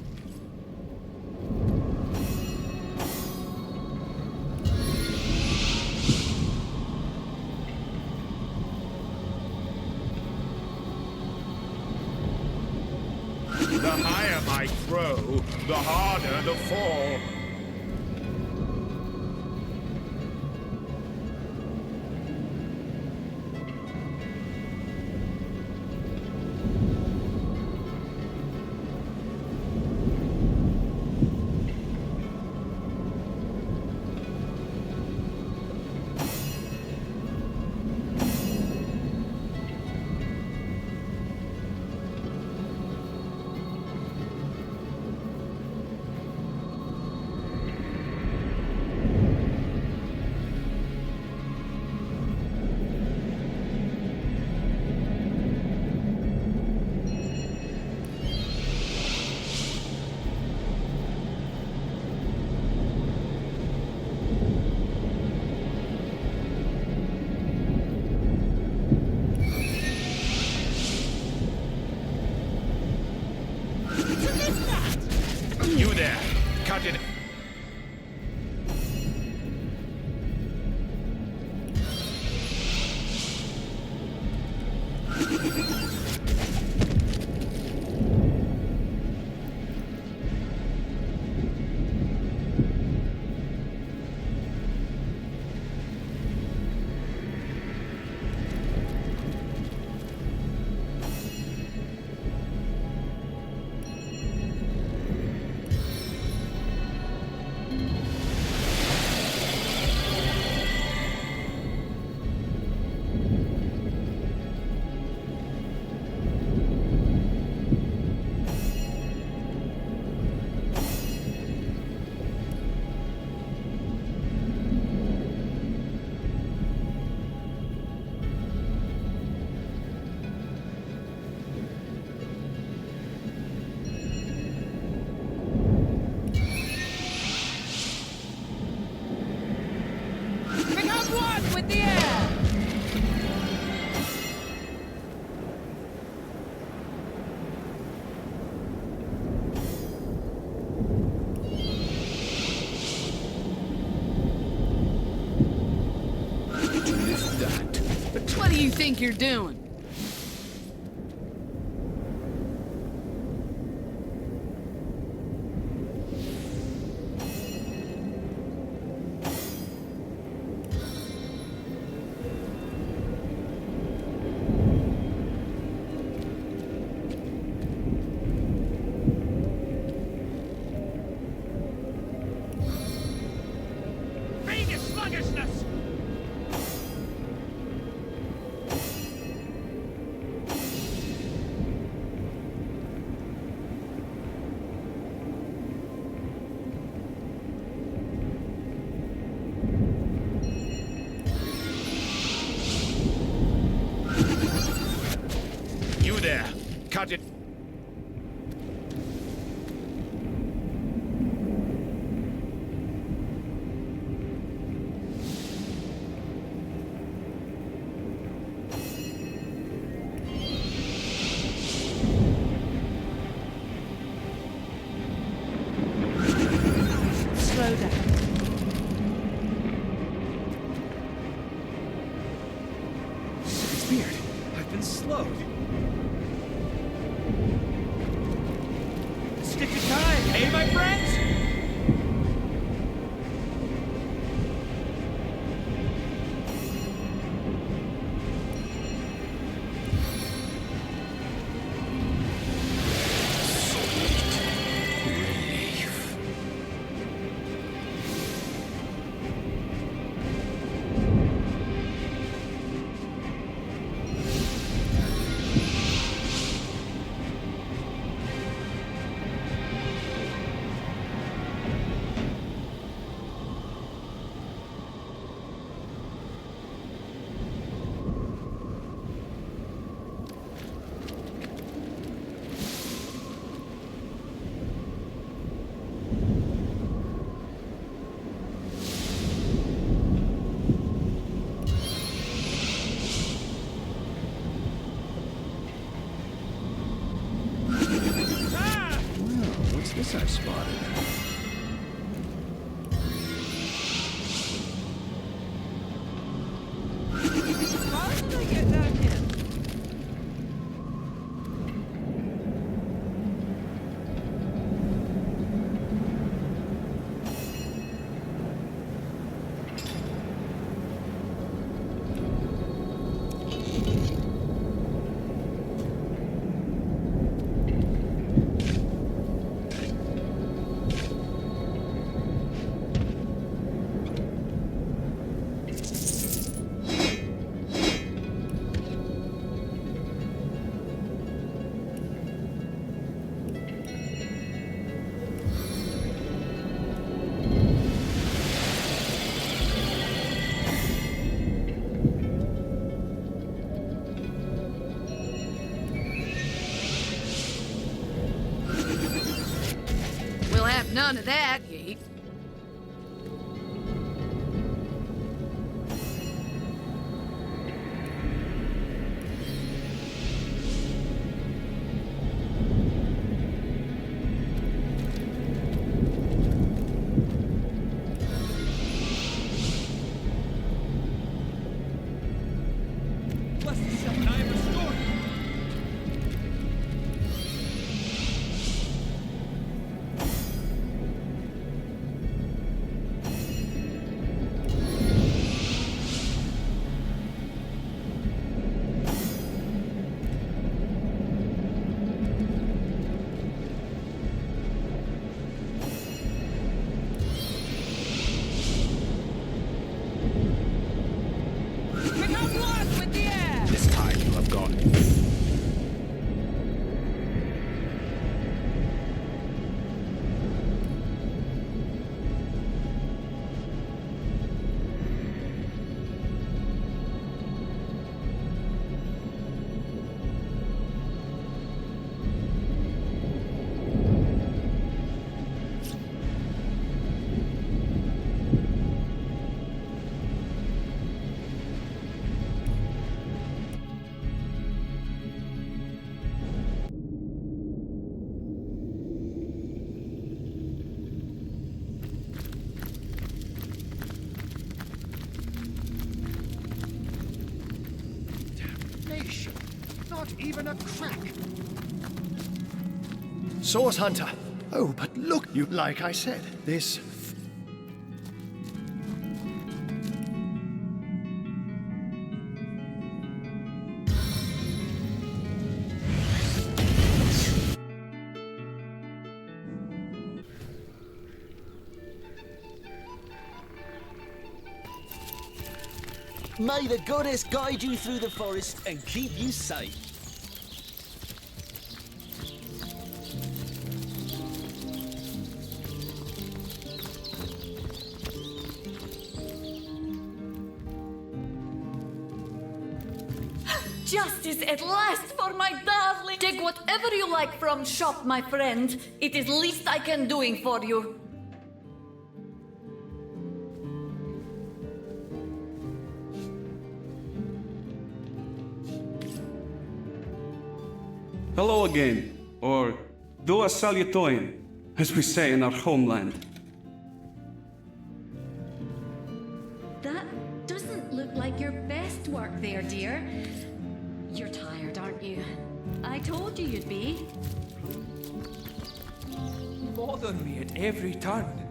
F: The higher my throw, the harder the fall. You there! Cut it!
E: What do you think you're doing?
C: Sluggishness!
F: You there! Cut it!
B: Slow down.
K: It's weird. I've been slowed.
C: Stick to time, eh, my friends?
E: None of that, ye.
F: This time you have gone.
J: Damnation! Not even a crack! Source Hunter! Oh, but look, you like I said, this...
N: May the goddess guide you through the forest and keep you safe.
O: Justice at last for my darling! Take whatever you like from shop, my friend. It is least I can doing for you.
K: Hello again, or do a salutoin, as we say in our homeland.
L: That doesn't look like your best work there, dear. You're tired, aren't you? I told you you'd be.
C: Bother me at every turn.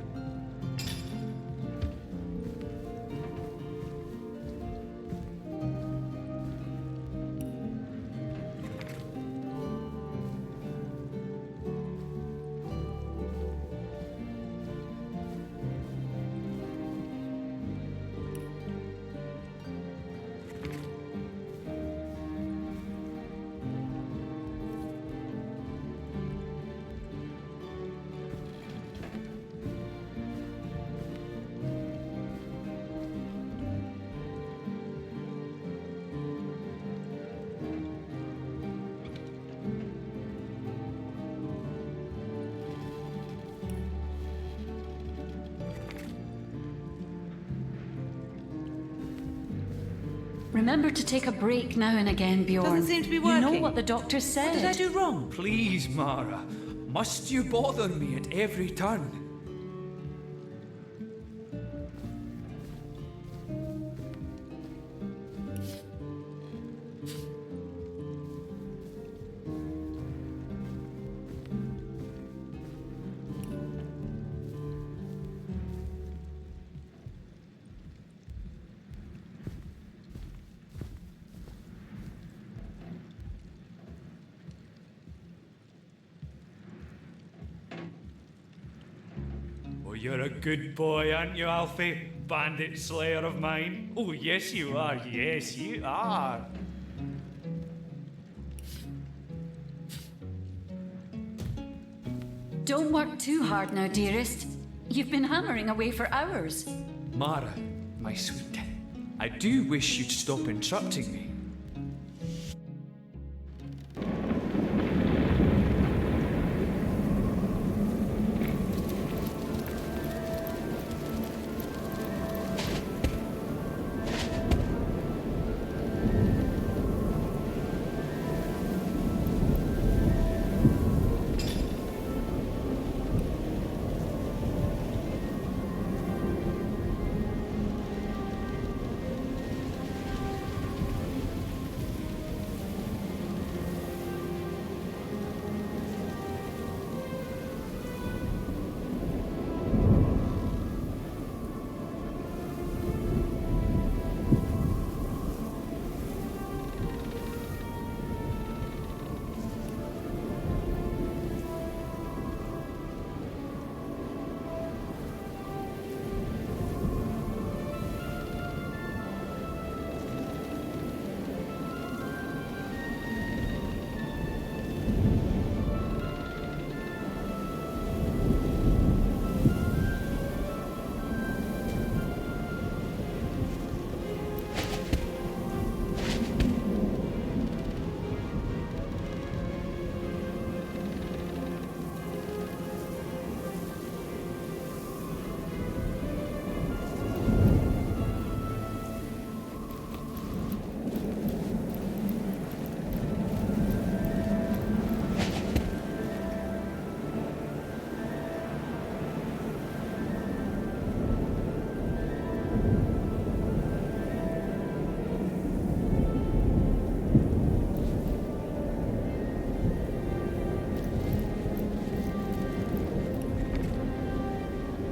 O: Remember to take a break now and again, Bjorn.
B: Doesn't seem to be
O: You
B: working.
O: know what the doctor said.
B: What did I do wrong?
C: Please, Mara. Must you bother me at every turn? Oh, you're a good boy, aren't you, Alfie? Bandit slayer of mine. Oh, yes you are. Yes, you are.
O: Don't work too hard now, dearest. You've been hammering away for hours.
C: Mara, my sweet, I do wish you'd stop interrupting me.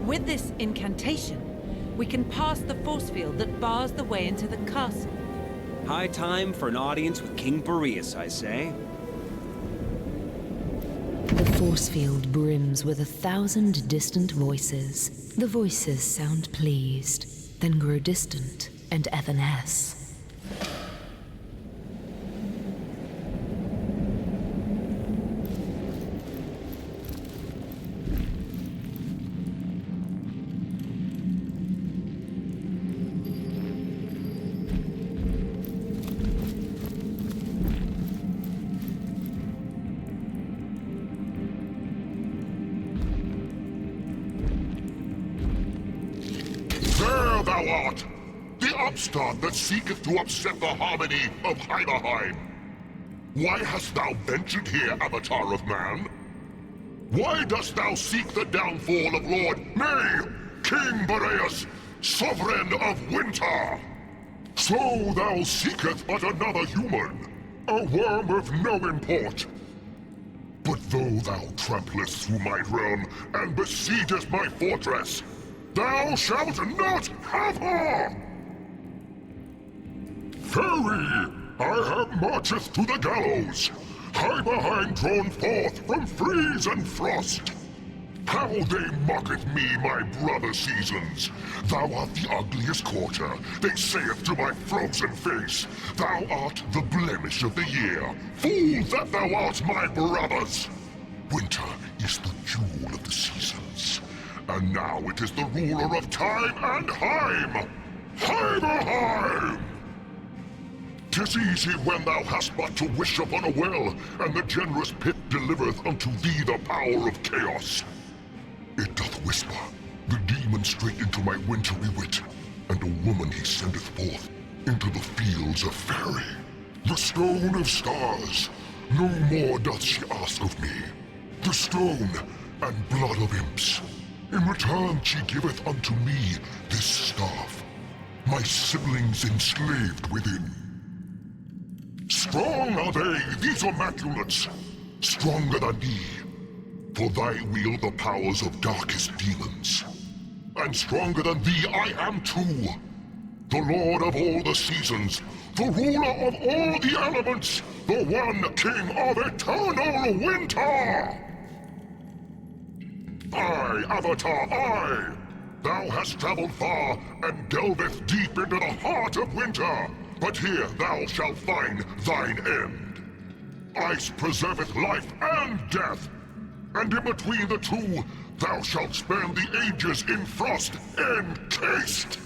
B: With this incantation, we can pass the force field that bars the way into the castle.
K: High time for an audience with King Boreas, I say.
M: The force field brims with 1,000 distant voices. The voices sound pleased, then grow distant and evanesce.
A: There thou art! The upstart that seeketh to upset the harmony of Heimerheim! Why hast thou ventured here, Avatar of Man? Why dost thou seek the downfall of Lord, nay, King Boreas, Sovereign of Winter? So thou seeketh but another human, a worm of no import. But though thou tramplest through my realm and besiegest my fortress, thou shalt not have her! Fairy, I have marcheth to the gallows, Heimerheim drawn forth from freeze and frost. How they mocketh me, my brother seasons! Thou art the ugliest quarter, they saith to my frozen face. Thou art the blemish of the year, fool that thou art, my brothers! Winter is the jewel of the seasons, and now it is the ruler of time and Heim! Heimerheim! 'Tis easy when thou hast but to wish upon a well, and the generous pit delivereth unto thee the power of chaos. It doth whisper, the demon straight into my wintry wit, and a woman he sendeth forth into the fields of Faerie. The stone of stars, no more doth she ask of me. The stone and blood of imps. In return she giveth unto me this staff, my siblings enslaved within. Strong are they, these immaculates, stronger than thee, for thy wield the powers of darkest demons. And stronger than thee I am too, the lord of all the seasons, the ruler of all the elements, the one king of eternal winter! I, Avatar, I! Thou hast traveled far and delveth deep into the heart of winter, but here thou shalt find thine end. Ice preserveth life and death, and in between the two thou shalt spend the ages in frost encased.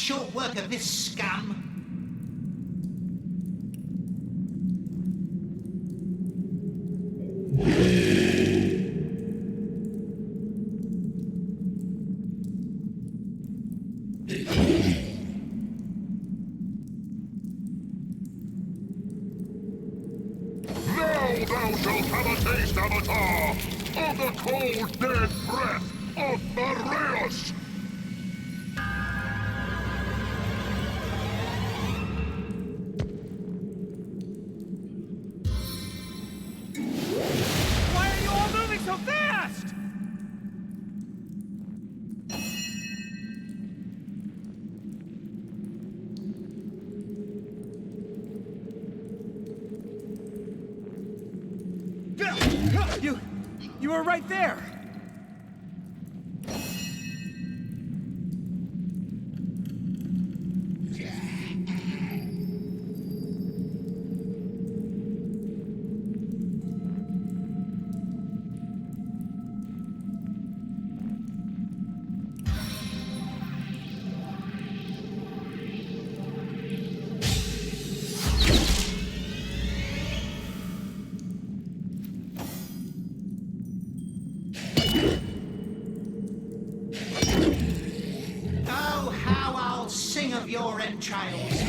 G: short work of this scum.
A: Now thou shalt have a taste, Avatar, of the cold, dead breath of Mareus!
C: Why are you all moving so fast? You were right there.
G: Oh, how I'll sing of your entrails.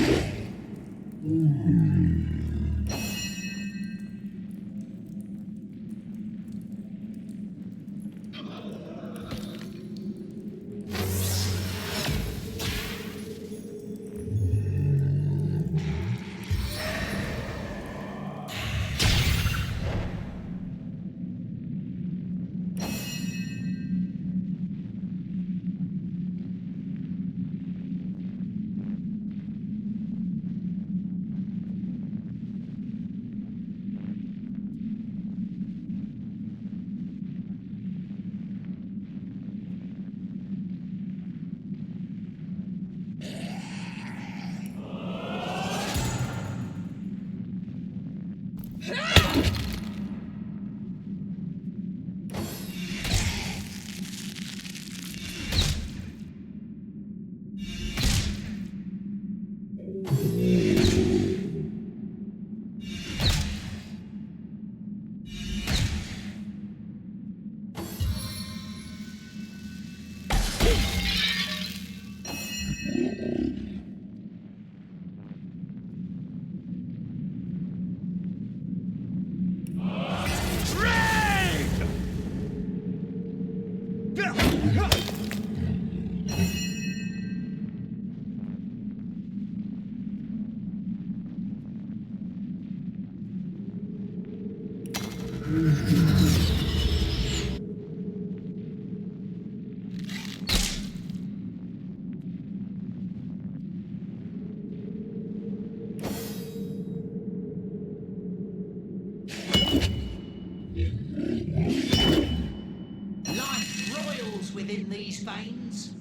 G: Life roils within these veins.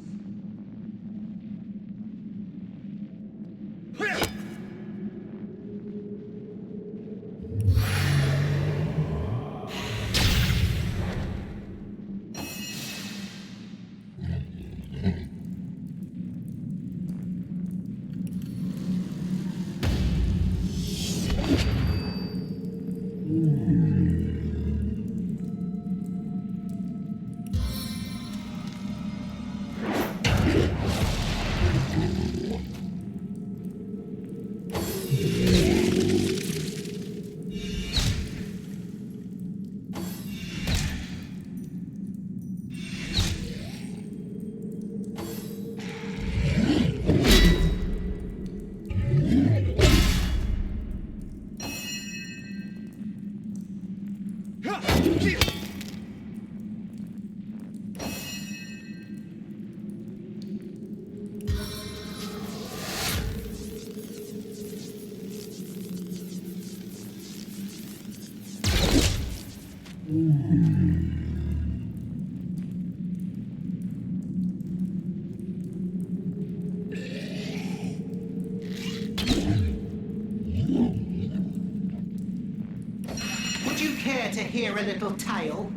G: Would you care to hear a little tale?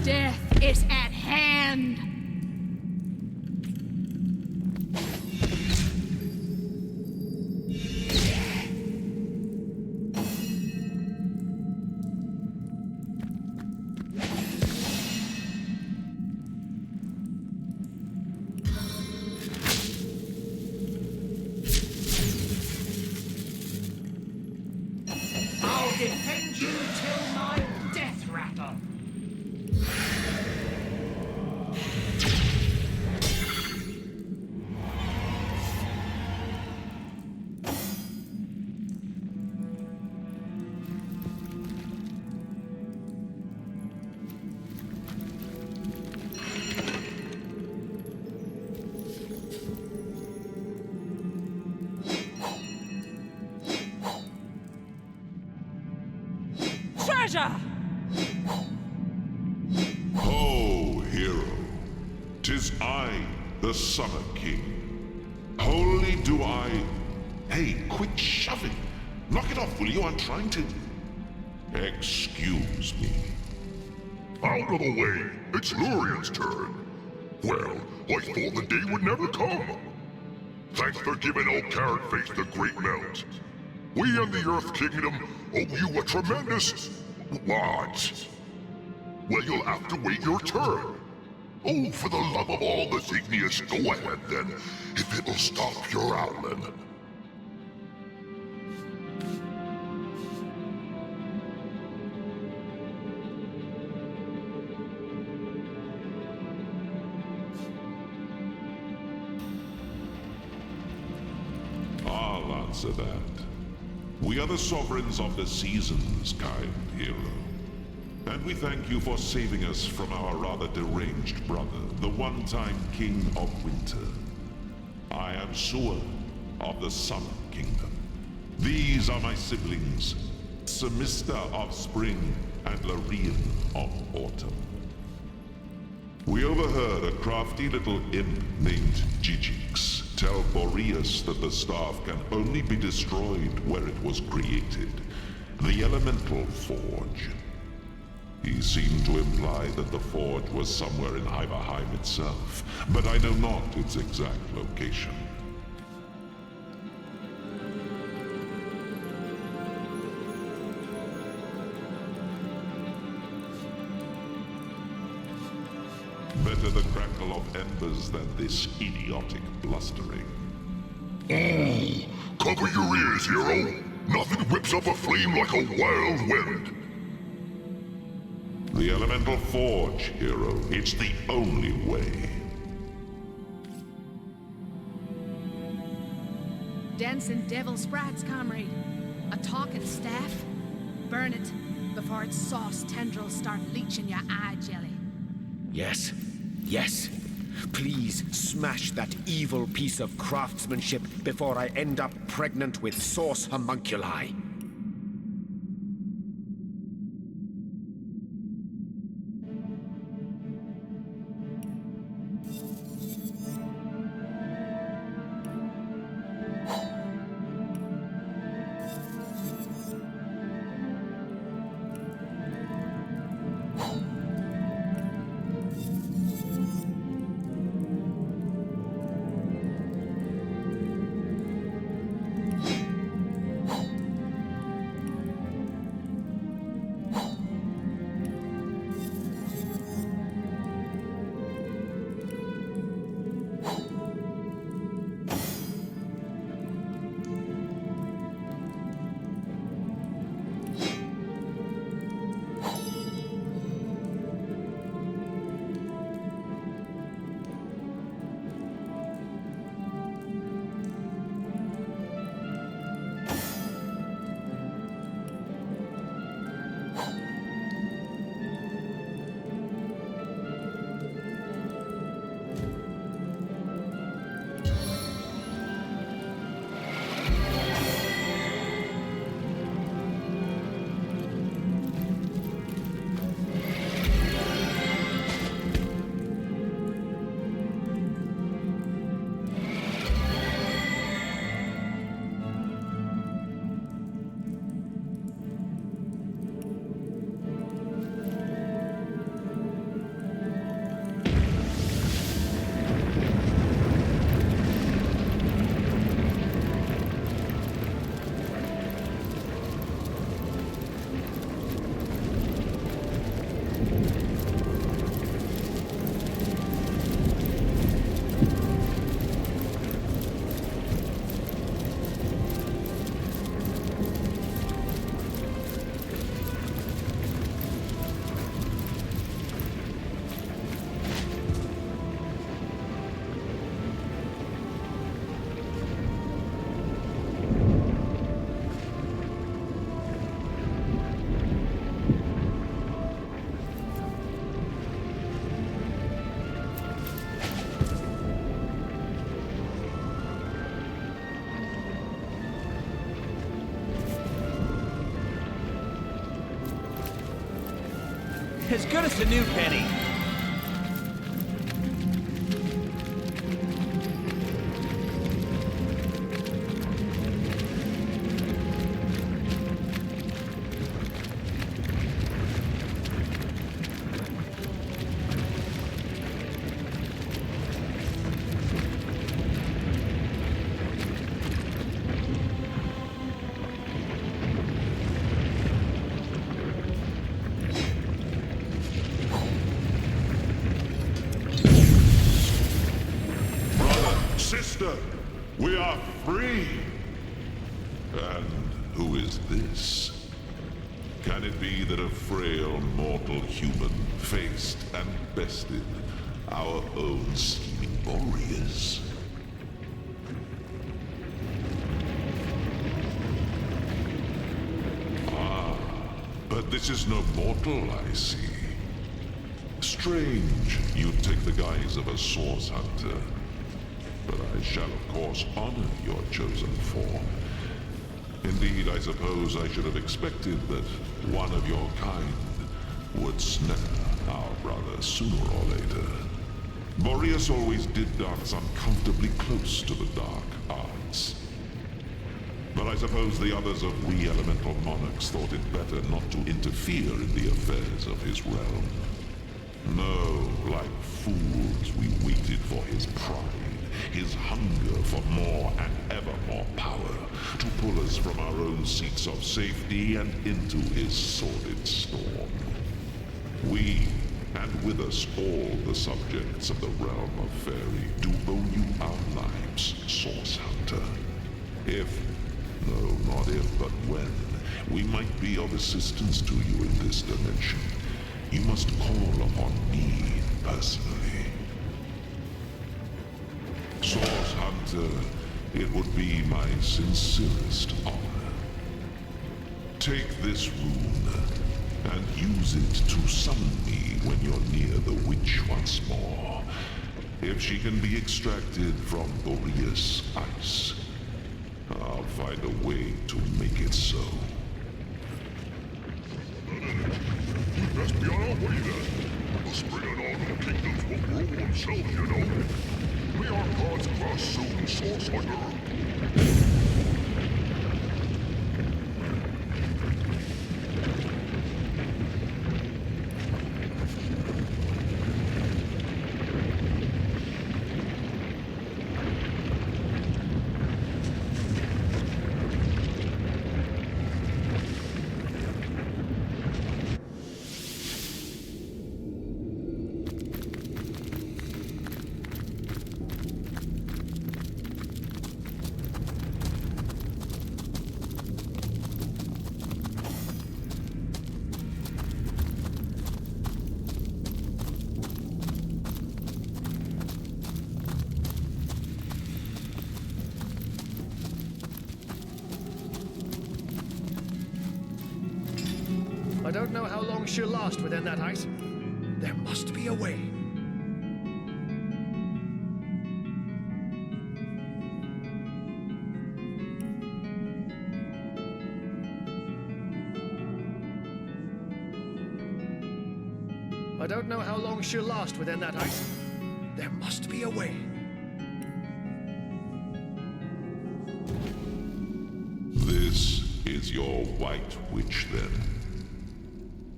E: Death is at hand.
G: I'll defend you till my death rattle.
B: Treasure!
P: Ho, hero. 'Tis I, the Summer King. Wholly do I... Hey, quit shoving. Knock it off, will you? I'm trying to... Excuse me.
Q: Out of the way! It's Lurian's turn! Well, I thought the day would never come! Thanks for giving old Carrot Face the Great Melt. We and the Earth Kingdom owe you a tremendous... what? Well, you'll have to wait your turn. Oh, for the love of all that's igneous, go ahead then, if it'll stop your owling.
P: I'll answer that. We are the sovereigns of the seasons, kind hero. And we thank you for saving us from our rather deranged brother, the one-time King of Winter. I am Sua of the Summer Kingdom. These are my siblings, Semista of Spring and Lorien of Autumn. We overheard a crafty little imp named Gigix tell Boreas that the staff can only be destroyed where it was created, the Elemental Forge. He seemed to imply that the forge was somewhere in Iverheim itself, but I know not its exact location. Better the crackle of embers than this idiotic blustering.
Q: Oh, cover your ears, hero! Nothing whips up a flame like a wild wind!
P: The Elemental Forge, hero. It's the only way.
E: Dancing devil sprites, comrade. A talking staff. Burn it before its sauce tendrils start leeching your eye jelly.
F: Yes, yes. Please smash that evil piece of craftsmanship before I end up pregnant with sauce homunculi.
I: As good as a new penny.
P: Sister, we are free! And who is this? Can it be that a frail mortal human faced and bested our own scheming Boreas? Ah, but this is no mortal, I see. Strange you take the guise of a source hunter. But I shall, of course, honor your chosen form. Indeed, I suppose I should have expected that one of your kind would snare our brother sooner or later. Boreas always did dance uncomfortably close to the dark arts. But I suppose the others of we elemental monarchs thought it better not to interfere in the affairs of his realm. No, like fools, we waited for his pride. His hunger for more and ever more power, to pull us from our own seats of safety and into his sordid storm. We, and with us all the subjects of the realm of Fairy, do owe you our lives, Source Hunter. If, no, not if, but when, we might be of assistance to you in this dimension, you must call upon me personally. Source Hunter, it would be my sincerest honor. Take this rune, and use it to summon me when you're near the witch once more. If she can be extracted from Boreas ice, I'll find a way to make it so.
Q: We best be on our way then. The spring and autumn kingdoms will grow themselves, you know. May our gods cross soon, Source Hunter.
J: I don't know how long she'll last within that ice. There must be a way. I don't know how long she'll last within that ice. There must be a way.
P: This is your White Witch, then?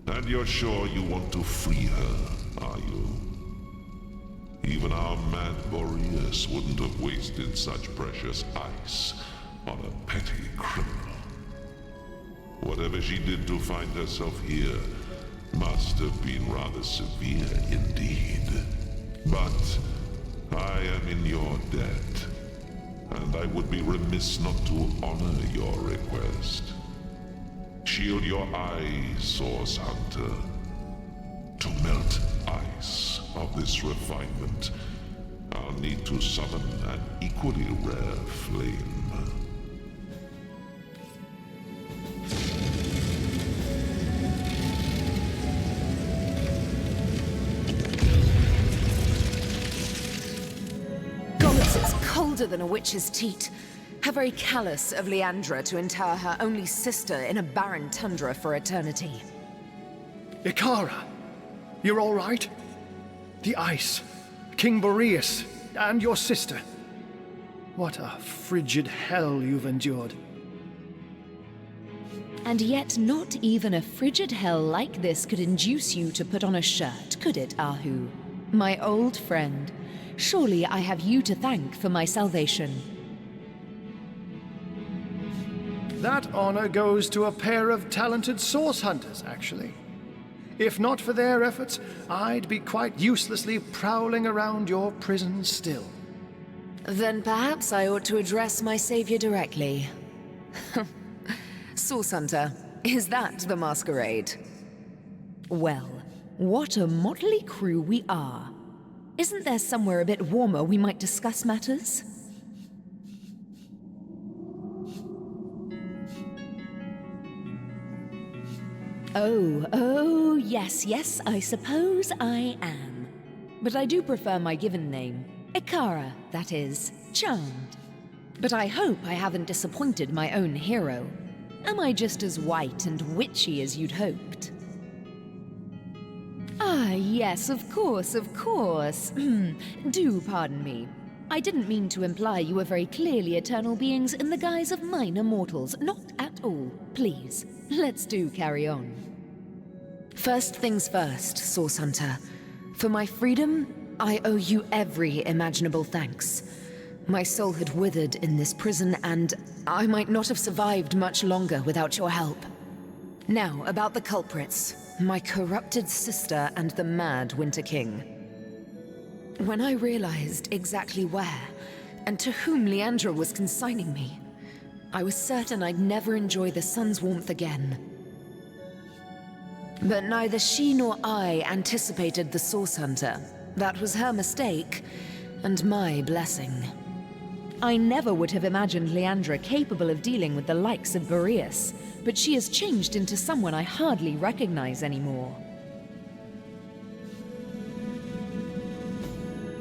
P: And you're sure you want to free her, are you? Even our mad Boreas wouldn't have wasted such precious ice on a petty criminal. Whatever she did to find herself here must have been rather severe indeed. But I am in your debt, and I would be remiss not to honor your request. Shield your eyes, Source Hunter. To melt ice of this refinement, I'll need to summon an equally rare flame.
M: Gods, it's colder than a witch's teat. How very callous of Leandra to inter her only sister in a barren tundra for eternity.
J: Ikara! You're all right? The ice, King Boreas, and your sister. What a frigid hell you've endured.
M: And yet not even a frigid hell like this could induce you to put on a shirt, could it, Ahu? My old friend, surely I have you to thank for my salvation.
J: That honor goes to a pair of talented source hunters, actually. If not for their efforts, I'd be quite uselessly prowling around your prison still.
M: Then perhaps I ought to address my savior directly. Source Hunter, is that the masquerade? Well, what a motley crew we are. Isn't there somewhere a bit warmer we might discuss matters? Oh, yes, I suppose I am. But I do prefer my given name. Ikara, that is. Charmed. But I hope I haven't disappointed my own hero. Am I just as white and witchy as you'd hoped? Ah, yes, of course. Do pardon me. I didn't mean to imply you were very clearly eternal beings in the guise of minor mortals. Not at all. Please, let's do carry on. First things first, Source Hunter. For my freedom, I owe you every imaginable thanks. My soul had withered in this prison, and I might not have survived much longer without your help. Now, about the culprits. My corrupted sister and the mad Winter King. When I realized exactly where, and to whom Leandra was consigning me, I was certain I'd never enjoy the sun's warmth again. But neither she nor I anticipated the Source Hunter. That was her mistake, and my blessing. I never would have imagined Leandra capable of dealing with the likes of Boreas, but she has changed into someone I hardly recognize anymore.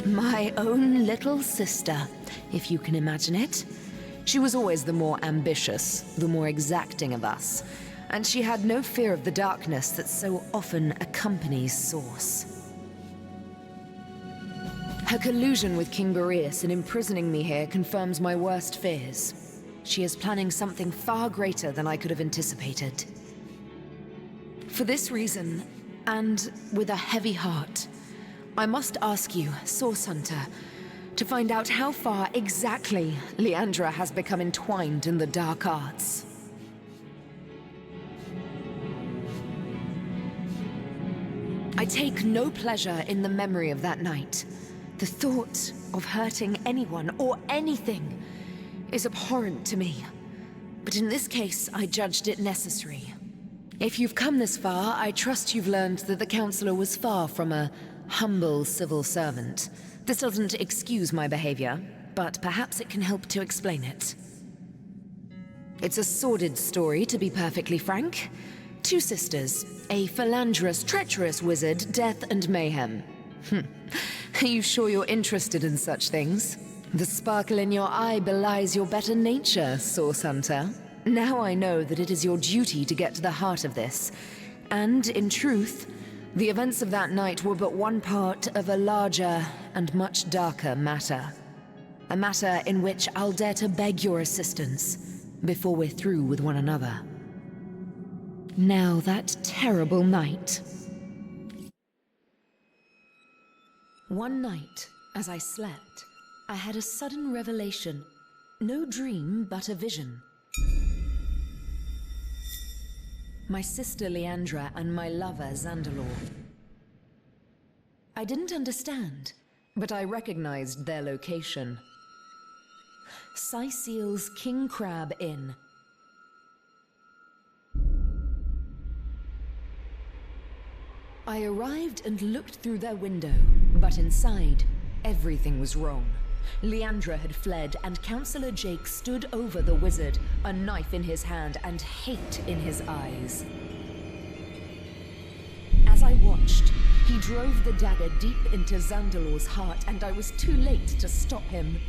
M: My own little sister, if you can imagine it. She was always the more ambitious, the more exacting of us, and she had no fear of the darkness that so often accompanies Source. Her collusion with King Boreas in imprisoning me here confirms my worst fears. She is planning something far greater than I could have anticipated. For this reason, and with a heavy heart, I must ask you, Source Hunter, to find out how far exactly Leandra has become entwined in the dark arts. I take no pleasure in the memory of that night. The thought of hurting anyone or anything is abhorrent to me. But in this case, I judged it necessary. If you've come this far, I trust you've learned that the Counselor was far from a humble civil servant. This doesn't excuse my behavior, but perhaps it can help to explain it. It's a sordid story, to be perfectly frank. Two sisters, a philanderous, treacherous wizard, death and mayhem. Are you sure you're interested in such things? The sparkle in your eye belies your better nature, Source Hunter. Now I know that it is your duty to get to the heart of this. And, in truth, the events of that night were but one part of a larger and much darker matter. A matter in which I'll dare to beg your assistance before we're through with one another. Now that terrible night. One night, as I slept, I had a sudden revelation. No dream, but a vision. My sister Leandra and my lover Zandalor. I didn't understand, but I recognized their location. Syceel's King Crab Inn. I arrived and looked through their window, but inside, everything was wrong. Leandra had fled, and Counselor Jake stood over the wizard, a knife in his hand and hate in his eyes. As I watched, he drove the dagger deep into Zandalor's heart, and I was too late to stop him.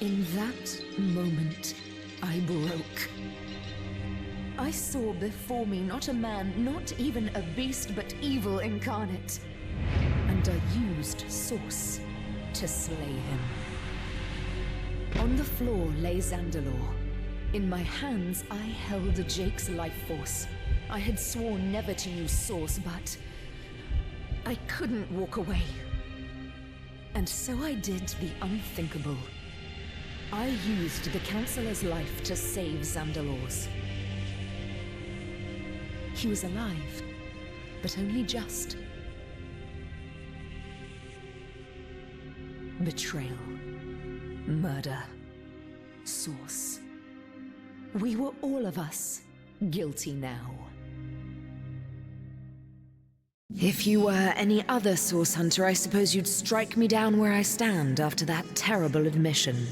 M: In that moment, I broke. I saw before me not a man, not even a beast, but evil incarnate. And I used Source to slay him. On the floor lay Zandalor. In my hands, I held Jake's life force. I had sworn never to use Source, but I couldn't walk away. And so I did the unthinkable. I used the Counselor's life to save Zandalor's. He was alive, but only just. Betrayal. Murder. Source. We were all of us guilty now. If you were any other Source Hunter, I suppose you'd strike me down where I stand after that terrible admission.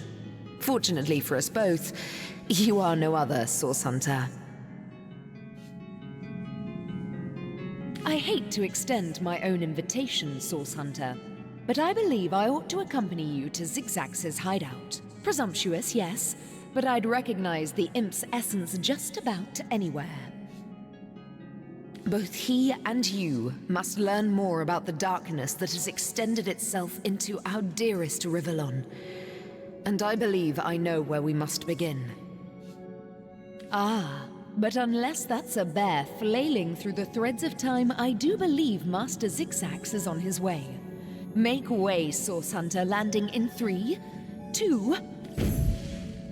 M: Fortunately for us both, you are no other Source Hunter. I hate to extend my own invitation, Source Hunter, but I believe I ought to accompany you to Zigzax's hideout. Presumptuous, yes, but I'd recognize the imp's essence just about anywhere. Both he and you must learn more about the darkness that has extended itself into our dearest Rivellon. And I believe I know where we must begin. Ah, but unless that's a bear flailing through the threads of time, I do believe Master Zigzax is on his way. Make way, Source Hunter, landing in 3, 2...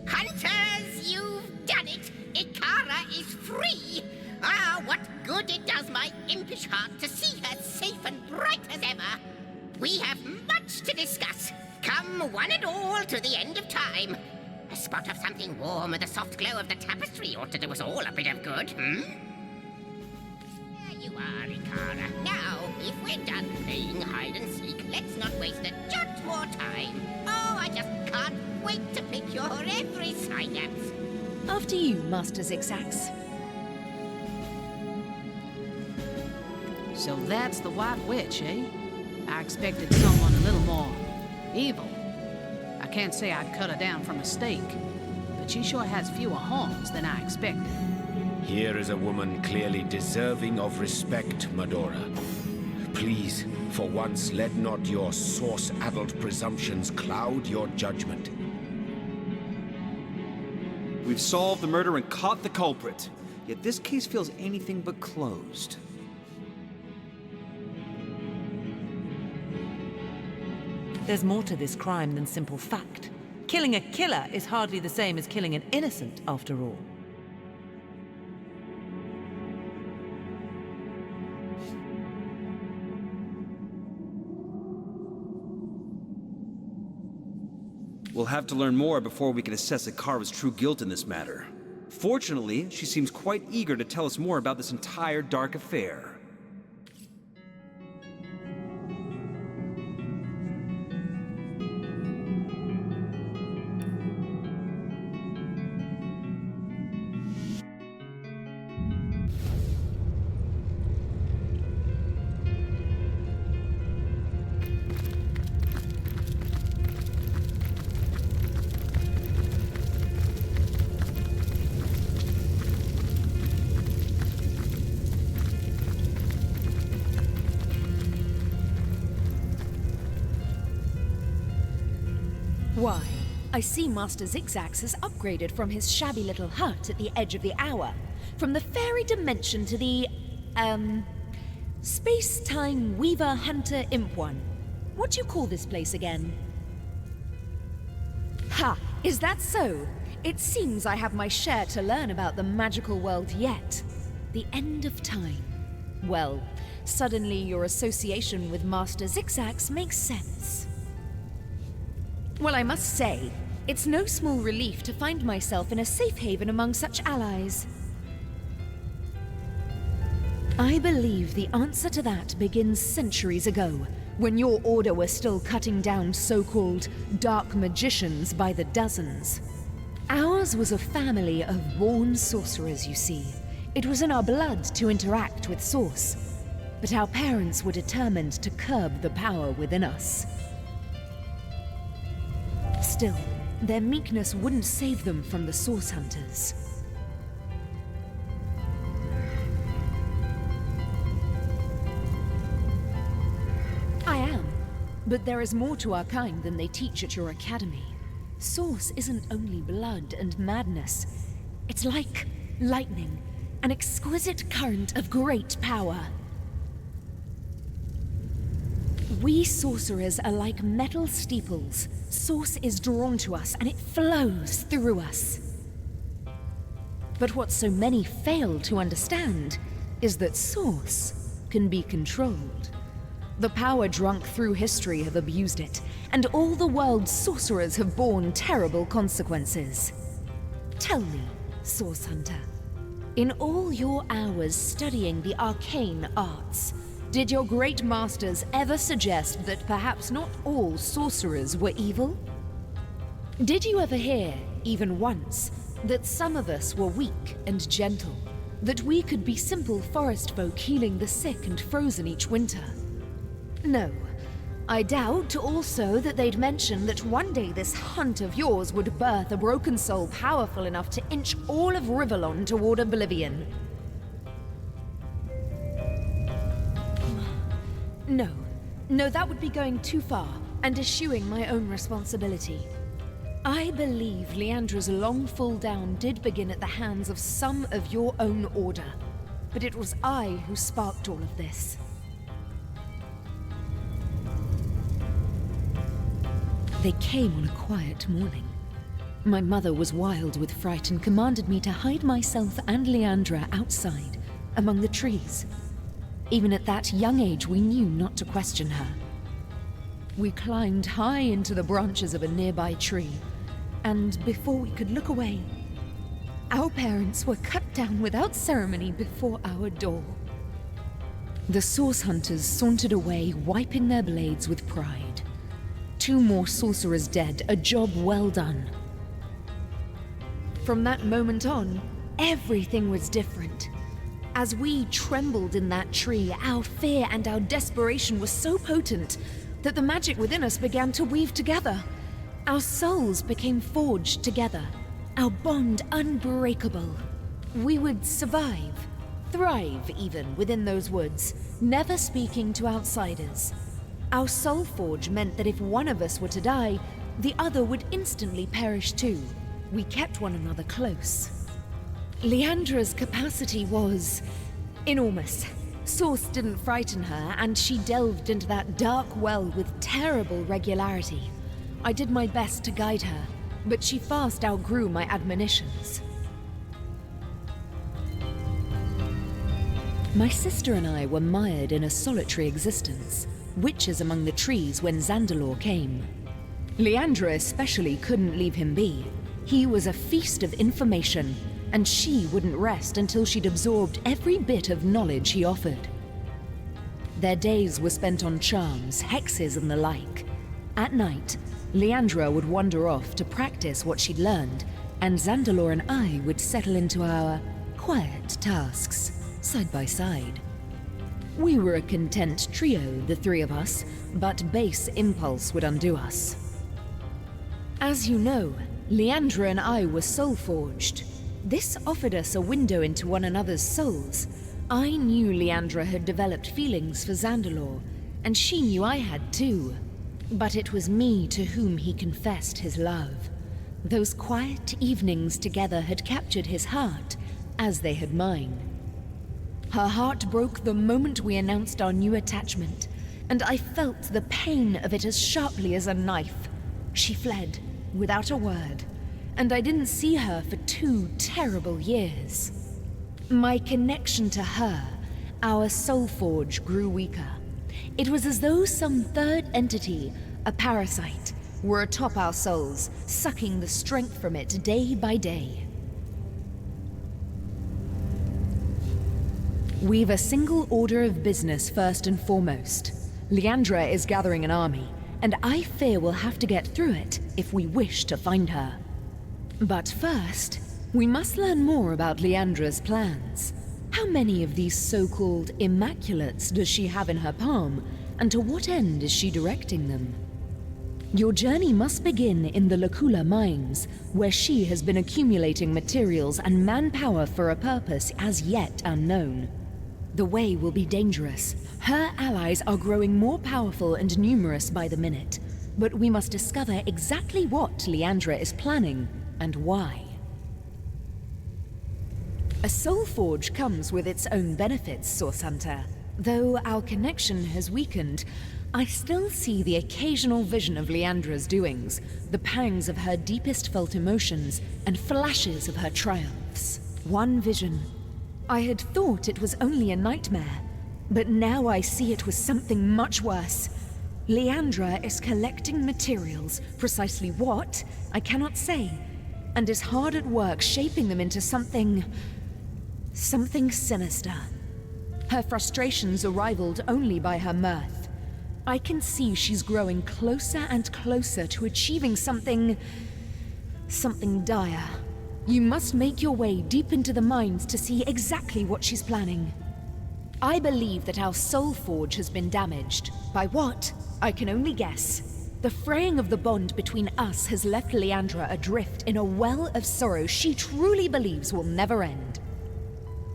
R: Hunters, you've done it! Ikara is free! Ah, what good it does my impish heart to see her safe and bright as ever! We have much to discuss. Come one and all to the end of time. A spot of something warm with the soft glow of the tapestry ought to do us all a bit of good, hmm? There you are, Ikara. Now, if we're done playing hide and seek, let's not waste a jot more time. Oh, I just can't wait to pick your every synapse.
M: After you, Master Zigzax.
E: So that's the White Witch, eh? I expected someone a little more evil. I can't say I'd cut her down from a stake, but she sure has fewer horns than I expected.
F: Here is a woman clearly deserving of respect, Medora. Please, for once, let not your source-addled presumptions cloud your judgment.
K: We've solved the murder and caught the culprit, yet this case feels anything but closed.
B: There's more to this crime than simple fact. Killing a killer is hardly the same as killing an innocent, after all.
K: We'll have to learn more before we can assess Ikara's true guilt in this matter. Fortunately, she seems quite eager to tell us more about this entire dark affair.
M: Why, I see Master Zigzax has upgraded from his shabby little hut at the edge of the hour, from the fairy dimension to the, space-time weaver hunter imp one. What do you call this place again? Ha! Is that so? It seems I have my share to learn about the magical world yet. The end of time. Well, suddenly your association with Master Zigzax makes sense. Well, I must say, it's no small relief to find myself in a safe haven among such allies. I believe the answer to that begins centuries ago, when your order was still cutting down so-called dark magicians by the dozens. Ours was a family of born sorcerers, you see. It was in our blood to interact with Source, but our parents were determined to curb the power within us. Still, their meekness wouldn't save them from the Source Hunters. I am. But there is more to our kind than they teach at your academy. Source isn't only blood and madness. It's like lightning, an exquisite current of great power. We sorcerers are like metal steeples. Source is drawn to us and it flows through us. But what so many fail to understand is that Source can be controlled. The power drunk through history have abused it, and all the world's sorcerers have borne terrible consequences. Tell me, Source Hunter, in all your hours studying the arcane arts, did your great masters ever suggest that perhaps not all sorcerers were evil? Did you ever hear, even once, that some of us were weak and gentle, that we could be simple forest folk healing the sick and frozen each winter? No. I doubt also that they'd mention that one day this hunt of yours would birth a broken soul powerful enough to inch all of Rivellon toward oblivion. No, that would be going too far and eschewing my own responsibility. I believe Leandra's long fall down did begin at the hands of some of your own order, but it was I who sparked all of this. They came on a quiet morning. My mother was wild with fright and commanded me to hide myself and Leandra outside, among the trees. Even at that young age, we knew not to question her. We climbed high into the branches of a nearby tree, and before we could look away, our parents were cut down without ceremony before our door. The Source Hunters sauntered away, wiping their blades with pride. 2 more sorcerers dead, a job well done. From that moment on, everything was different. As we trembled in that tree, our fear and our desperation were so potent that the magic within us began to weave together. Our souls became forged together, our bond unbreakable. We would survive, thrive even within those woods, never speaking to outsiders. Our soul forge meant that if one of us were to die, the other would instantly perish too. We kept one another close. Leandra's capacity was enormous. Source didn't frighten her, and she delved into that dark well with terrible regularity. I did my best to guide her, but she fast outgrew my admonitions. My sister and I were mired in a solitary existence, witches among the trees when Zandalor came. Leandra especially couldn't leave him be. He was a feast of information, and she wouldn't rest until she'd absorbed every bit of knowledge he offered. Their days were spent on charms, hexes, and the like. At night, Leandra would wander off to practice what she'd learned, and Zandalor and I would settle into our quiet tasks, side by side. We were a content trio, the 3 of us, but base impulse would undo us. As you know, Leandra and I were soul-forged. This offered us a window into one another's souls. I knew Leandra had developed feelings for Zandalor, and she knew I had too. But it was me to whom he confessed his love. Those quiet evenings together had captured his heart, as they had mine. Her heart broke the moment we announced our new attachment, and I felt the pain of it as sharply as a knife. She fled, without a word, and I didn't see her for 2 terrible years. My connection to her, our soul forge, grew weaker. It was as though some third entity, a parasite, were atop our souls, sucking the strength from it day by day. We've a single order of business first and foremost. Leandra is gathering an army, and I fear we'll have to get through it if we wish to find her. But first, we must learn more about Leandra's plans. How many of these so-called Immaculates does she have in her palm, and to what end is she directing them? Your journey must begin in the Lacula mines, where she has been accumulating materials and manpower for a purpose as yet unknown. The way will be dangerous. Her allies are growing more powerful and numerous by the minute, but we must discover exactly what Leandra is planning and why. A soul forge comes with its own benefits, Source Hunter. Though our connection has weakened, I still see the occasional vision of Leandra's doings, the pangs of her deepest felt emotions, and flashes of her triumphs. One vision. I had thought it was only a nightmare, but now I see it was something much worse. Leandra is collecting materials, precisely what, I cannot say, and is hard at work shaping them into something sinister. Her frustrations are rivaled only by her mirth. I can see she's growing closer and closer to achieving something dire. You must make your way deep into the mines to see exactly what she's planning. I believe that our soul forge has been damaged. By what? I can only guess. The fraying of the bond between us has left Leandra adrift in a well of sorrow she truly believes will never end.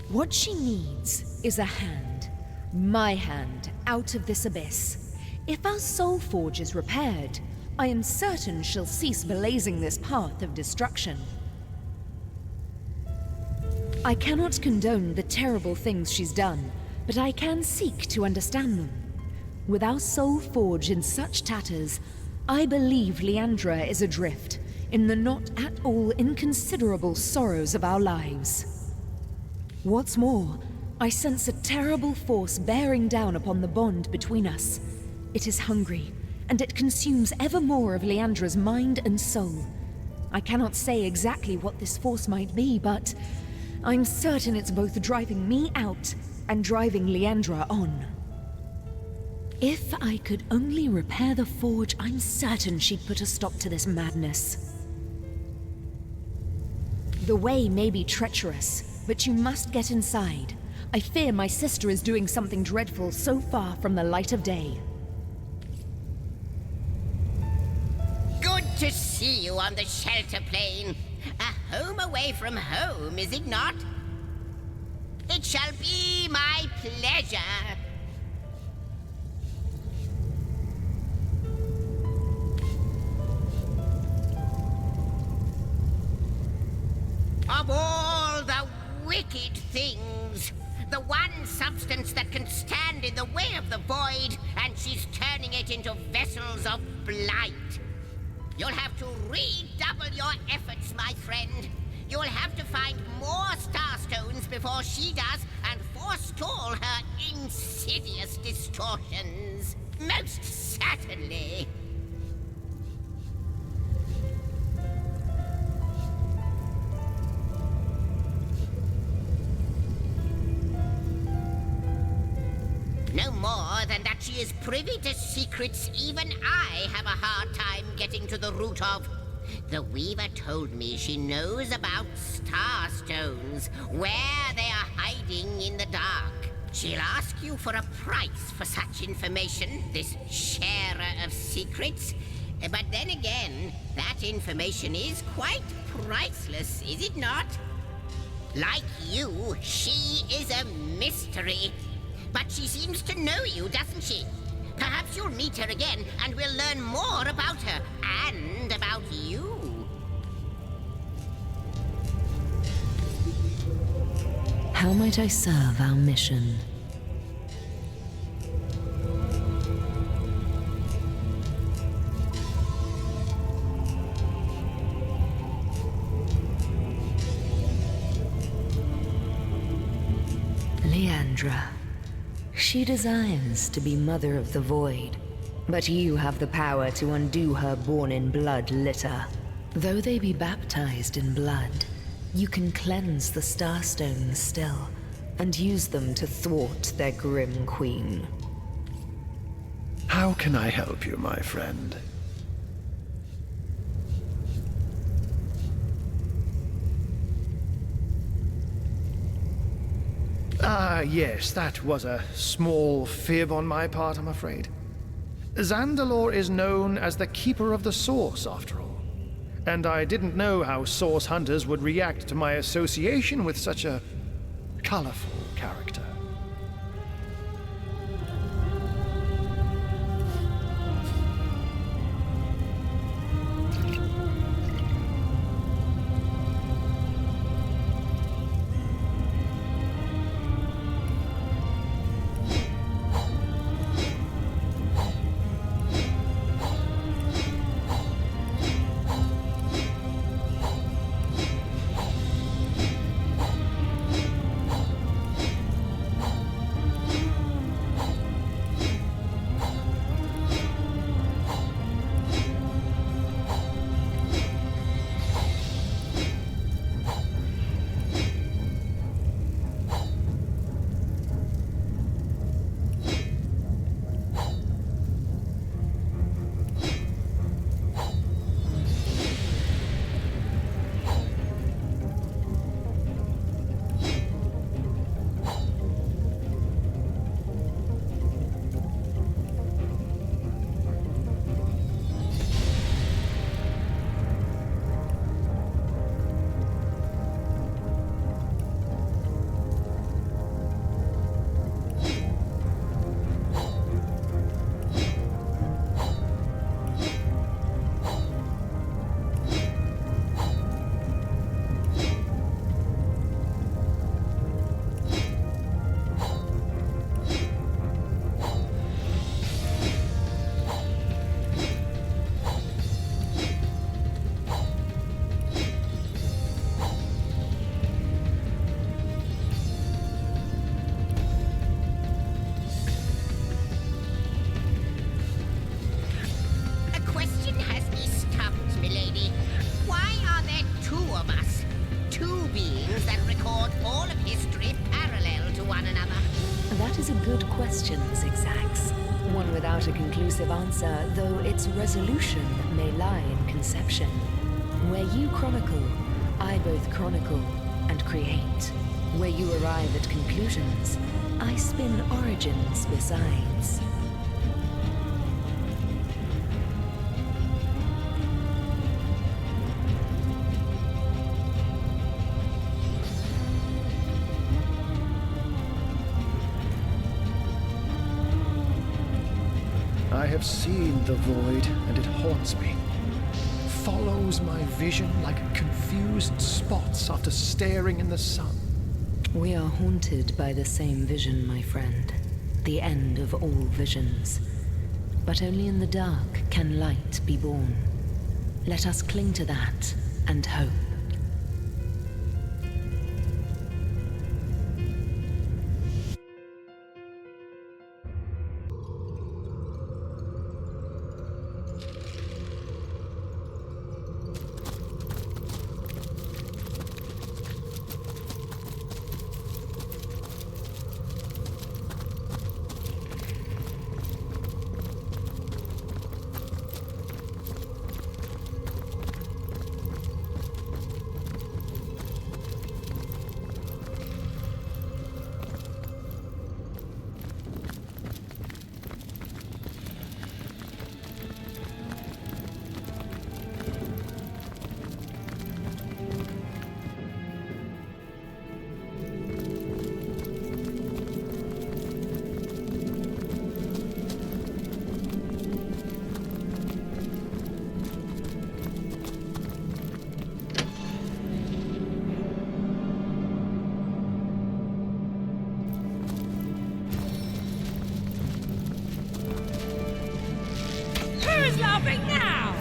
M: What she needs is a hand, my hand, out of this abyss. If our soul forge is repaired, I am certain she'll cease blazing this path of destruction. I cannot condone the terrible things she's done, but I can seek to understand them. With our soul forge in such tatters, I believe Leandra is adrift in the not at all inconsiderable sorrows of our lives. What's more, I sense a terrible force bearing down upon the bond between us. It is hungry, and it consumes ever more of Leandra's mind and soul. I cannot say exactly what this force might be, but I'm certain it's both driving me out and driving Leandra on. If I could only repair the forge, I'm certain she'd put a stop to this madness. The way may be treacherous, but you must get inside. I fear my sister is doing something dreadful so far from the light of day.
R: Good to see you on the shelter plane. A home away from home, is it not? It shall be my pleasure. Of all the wicked things, the one substance that can stand in the way of the void, and she's turning it into vessels of blight. You'll have to redouble your efforts, my friend. You'll have to find more starstones before she does, and forestall her insidious distortions. Most certainly. No more than that she is privy to secrets even I have a hard time getting to the root of. The Weaver told me she knows about starstones, where they are hiding in the dark. She'll ask you for a price for such information, this sharer of secrets. But then again, that information is quite priceless, is it not? Like you, she is a mystery. But she seems to know you, doesn't she? Perhaps you'll meet her again, and we'll learn more about her, and about you.
M: How might I serve our mission? Leandra. She desires to be Mother of the Void, but you have the power to undo her born-in-blood litter. Though they be baptized in blood, you can cleanse the starstones still, and use them to thwart their grim queen.
J: How can I help you, my friend? Yes, that was a small fib on my part, I'm afraid. Zandalore is known as the Keeper of the Source, after all. And I didn't know how Source Hunters would react to my association with such a colorful character.
M: Answer, though its resolution may lie in conception. Where you chronicle, I both chronicle and create. Where you arrive at conclusions, I spin origins besides.
J: I have seen the void, and it haunts me. Follows my vision like confused spots after staring in the sun.
M: We are haunted by the same vision, my friend. The end of all visions. But only in the dark can light be born. Let us cling to that and hope.
D: Who's laughing now?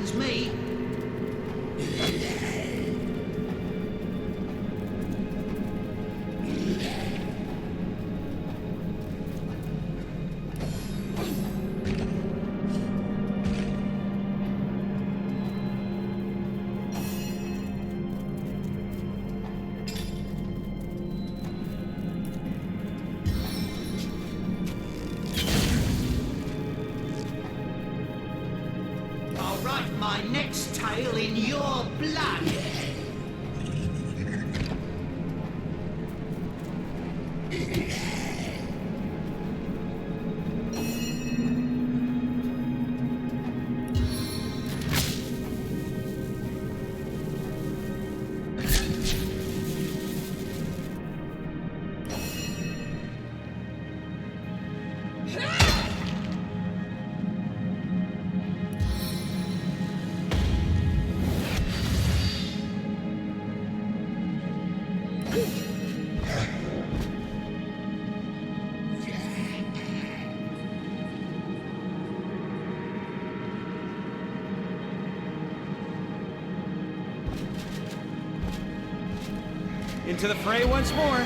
G: frightens me. I'll write my next tale in your blood.
K: Into the fray once more.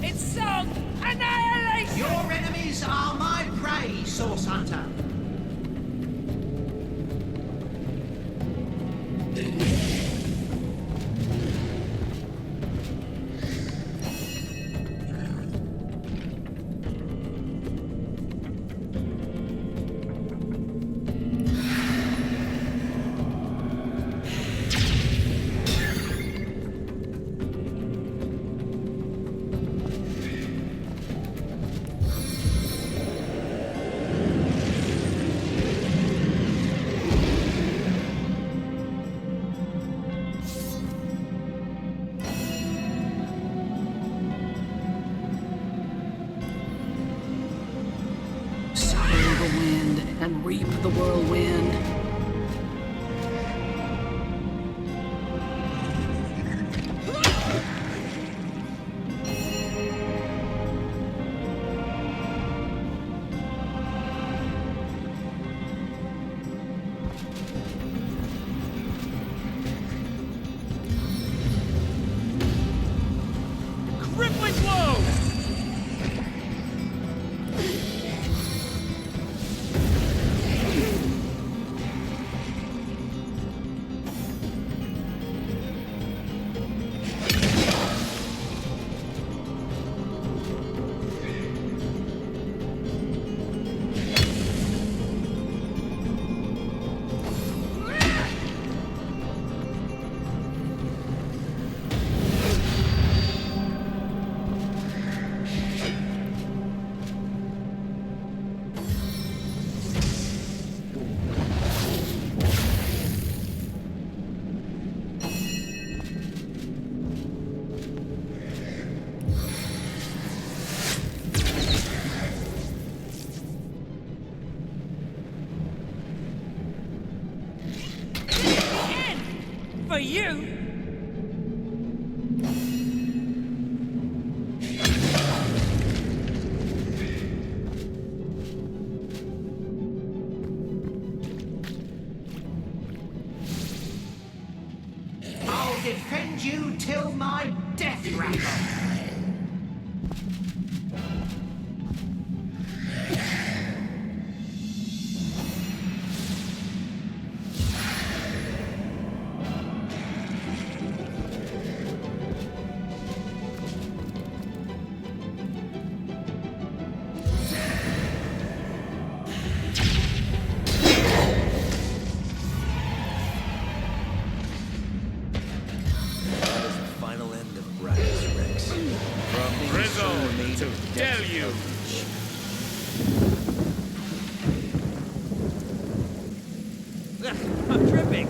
O: It's song annihilation!
G: Your enemies are my prey, Source Hunter.
E: And reap the whirlwind.
C: Crippling blow! For you?
G: I'll defend you till my death rattle.
F: deluge.
K: I'm tripping.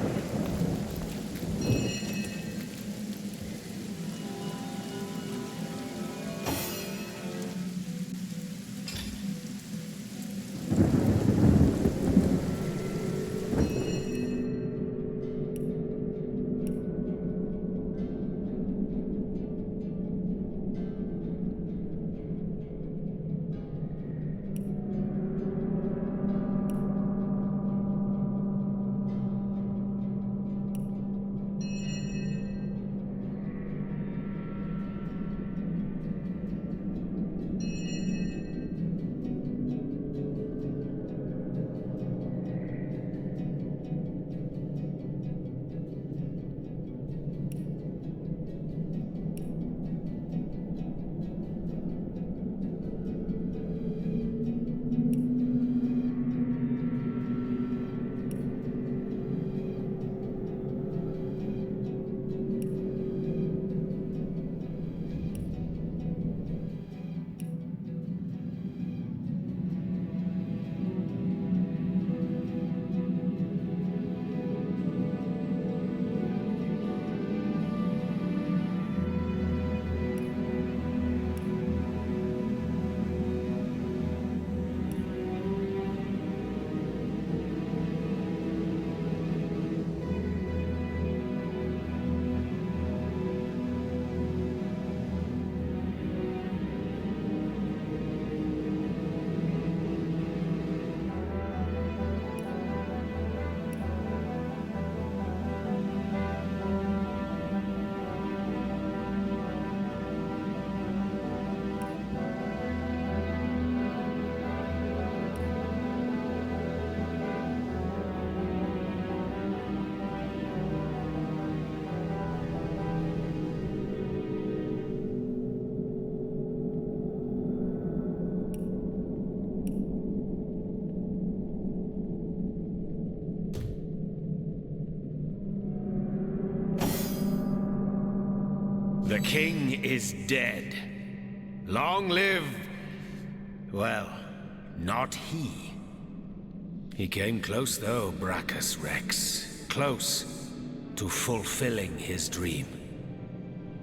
F: The king is dead. Long live... well, not he. He came close though, Brachus Rex. Close to fulfilling his dream.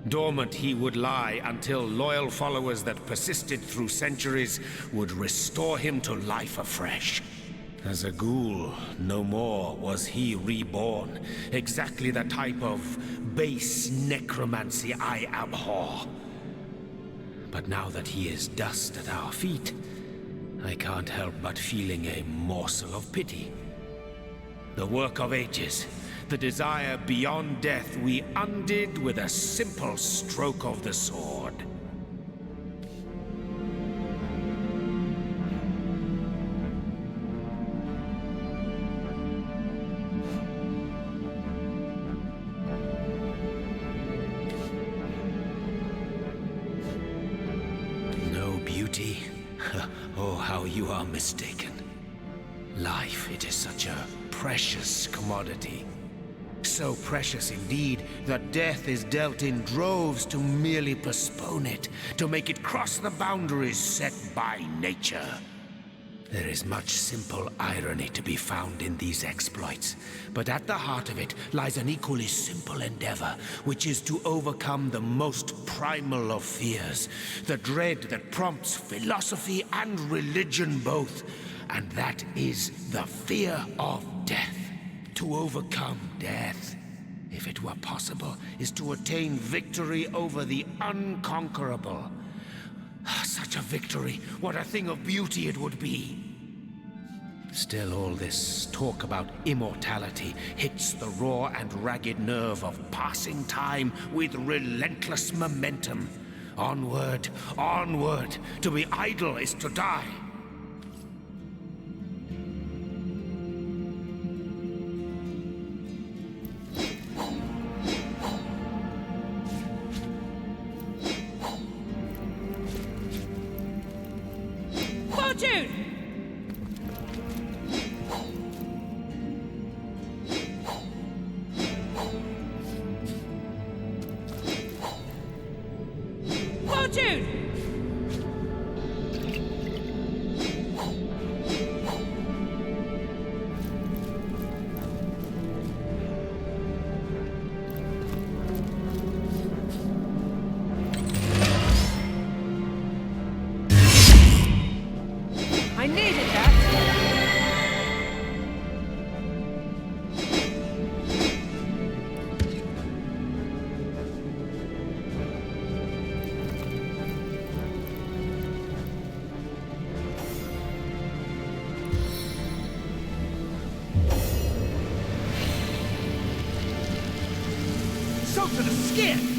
F: Dormant he would lie until loyal followers that persisted through centuries would restore him to life afresh. As a ghoul, no more was he reborn. Exactly the type of base necromancy I abhor. But now that he is dust at our feet, I can't help but feeling a morsel of pity. The work of ages, the desire beyond death, we undid with a simple stroke of the sword. Oh, how you are mistaken. Life, it is such a precious commodity. So precious indeed that death is dealt in droves to merely postpone it, to make it cross the boundaries set by nature. There is much simple irony to be found in these exploits, but at the heart of it lies an equally simple endeavor, which is to overcome the most primal of fears, the dread that prompts philosophy and religion both, and that is the fear of death. To overcome death, if it were possible, is to attain victory over the unconquerable. Such a victory, what a thing of beauty it would be. Still, all this talk about immortality hits the raw and ragged nerve of passing time with relentless momentum. Onward, onward. To be idle is to die.
B: Fortune! Fortune!
J: out to the skin!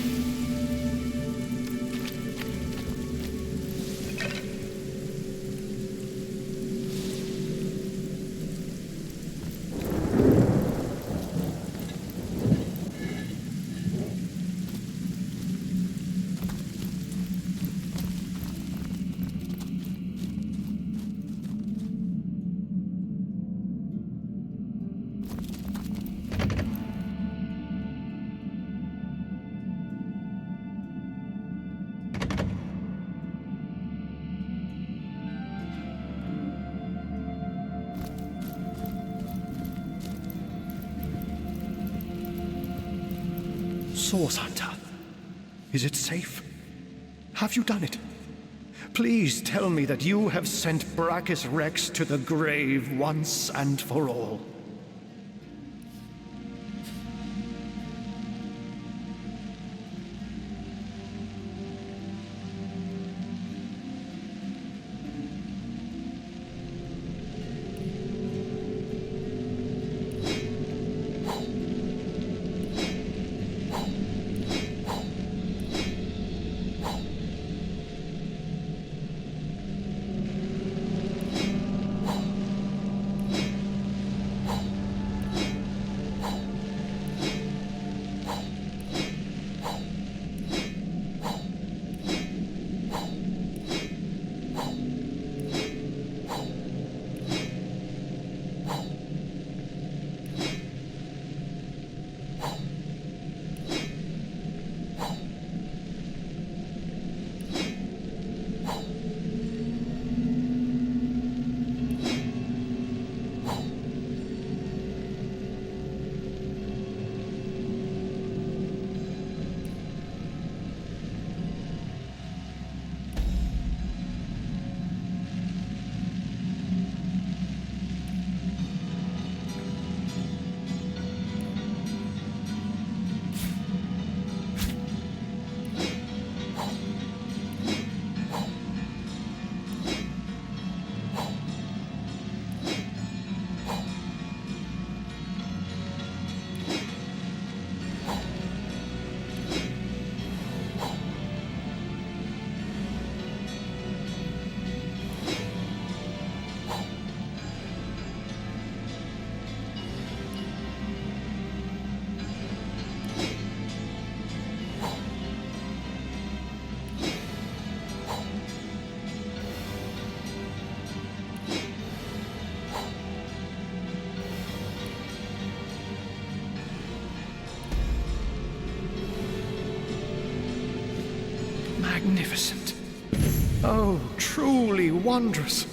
J: Source Hunter, is it safe? Have you done it? Please tell me that you have sent Brachus Rex to the grave once and for all. Magnificent. Oh, truly wondrous.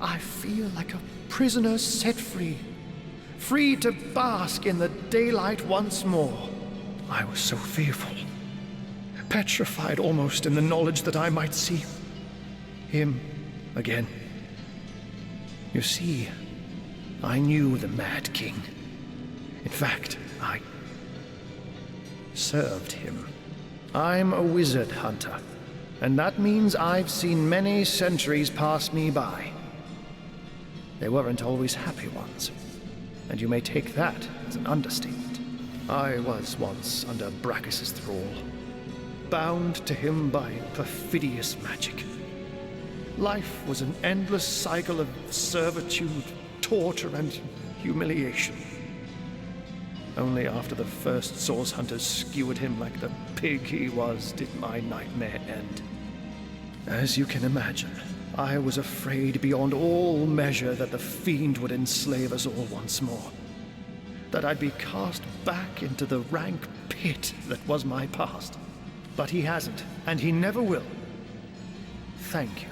J: I feel like a prisoner set free. Free to bask in the daylight once more. I was so fearful. Petrified almost in the knowledge that I might see him again. You see, I knew the Mad King. In fact, I served him. I'm a wizard hunter, and that means I've seen many centuries pass me by. They weren't always happy ones, and you may take that as an understatement. I was once under Brachus's thrall, bound to him by perfidious magic. Life was an endless cycle of servitude, torture, and humiliation. Only after the first source hunters skewered him like the pig he was did my nightmare end. As you can imagine, I was afraid beyond all measure that the fiend would enslave us all once more. That I'd be cast back into the rank pit that was my past. But he hasn't, and he never will. Thank you.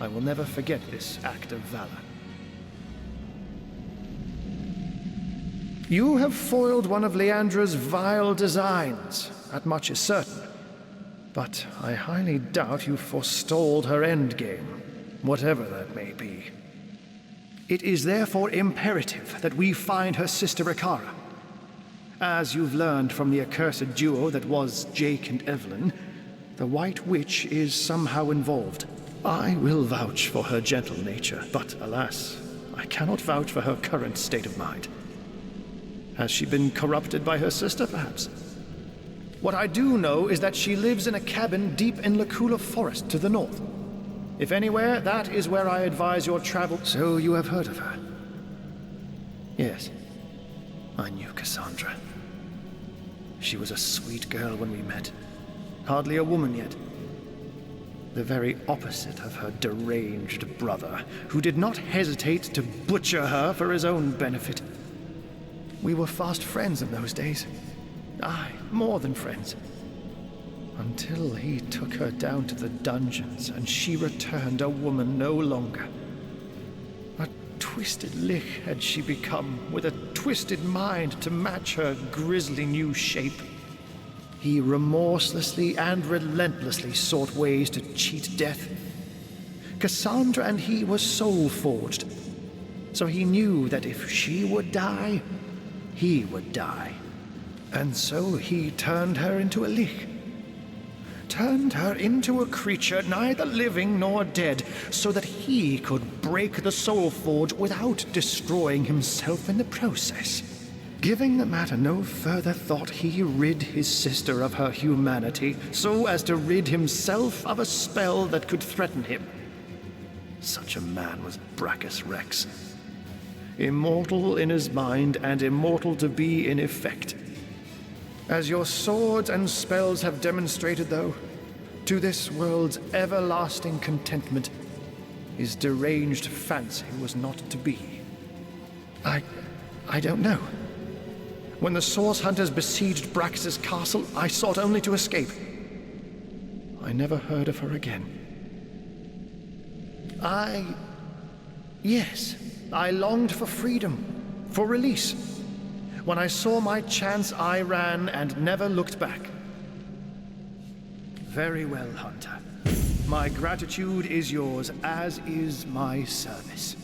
J: I will never forget this act of valor. You have foiled one of Leandra's vile designs, that much is certain. But I highly doubt you forestalled her endgame, whatever that may be. It is therefore imperative that we find her sister Ikara. As you've learned from the accursed duo that was Jake and Evelyn, the White Witch is somehow involved. I will vouch for her gentle nature, but alas, I cannot vouch for her current state of mind. Has she been corrupted by her sister, perhaps? What I do know is that she lives in a cabin deep in Lacula Forest to the north. If anywhere, that is where I advise your travel. So you have heard of her? Yes. I knew Cassandra. She was a sweet girl when we met. Hardly a woman yet. The very opposite of her deranged brother, who did not hesitate to butcher her for his own benefit. We were fast friends in those days. Aye, more than friends. Until he took her down to the dungeons, and she returned a woman no longer. A twisted lich had she become, with a twisted mind to match her grisly new shape. He remorselessly and relentlessly sought ways to cheat death. Cassandra and he were soul-forged, so he knew that if she would die, he would die. And so he turned her into a lich. Turned her into a creature neither living nor dead, so that he could break the soul forge without destroying himself in the process. Giving the matter no further thought, he rid his sister of her humanity, so as to rid himself of a spell that could threaten him. Such a man was Brachus Rex. Immortal in his mind and immortal to be in effect. As your swords and spells have demonstrated, though, to this world's everlasting contentment, his deranged fancy was not to be. I don't know. When the Source Hunters besieged Brachus' castle, I sought only to escape. I never heard of her again. Yes, I longed for freedom, for release. When I saw my chance, I ran and never looked back. Very well, Hunter. My gratitude is yours, as is my service.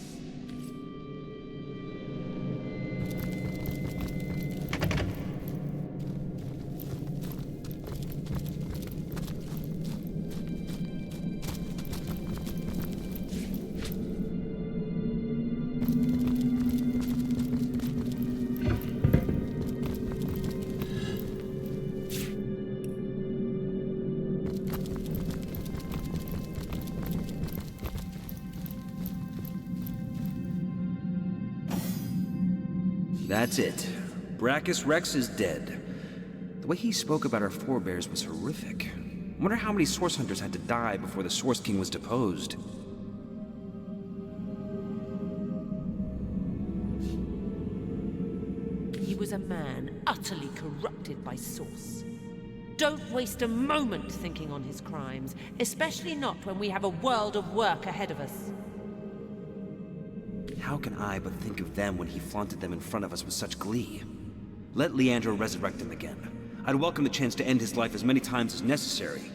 K: That's it. Brachus Rex is dead. The way he spoke about our forebears was horrific. I wonder how many Source Hunters had to die before the Source King was deposed.
B: He was a man utterly corrupted by Source. Don't waste a moment thinking on his crimes, especially not when we have a world of work ahead of us.
K: How can I but think of them when he flaunted them in front of us with such glee? Let Leandro resurrect him again. I'd welcome the chance to end his life as many times as necessary.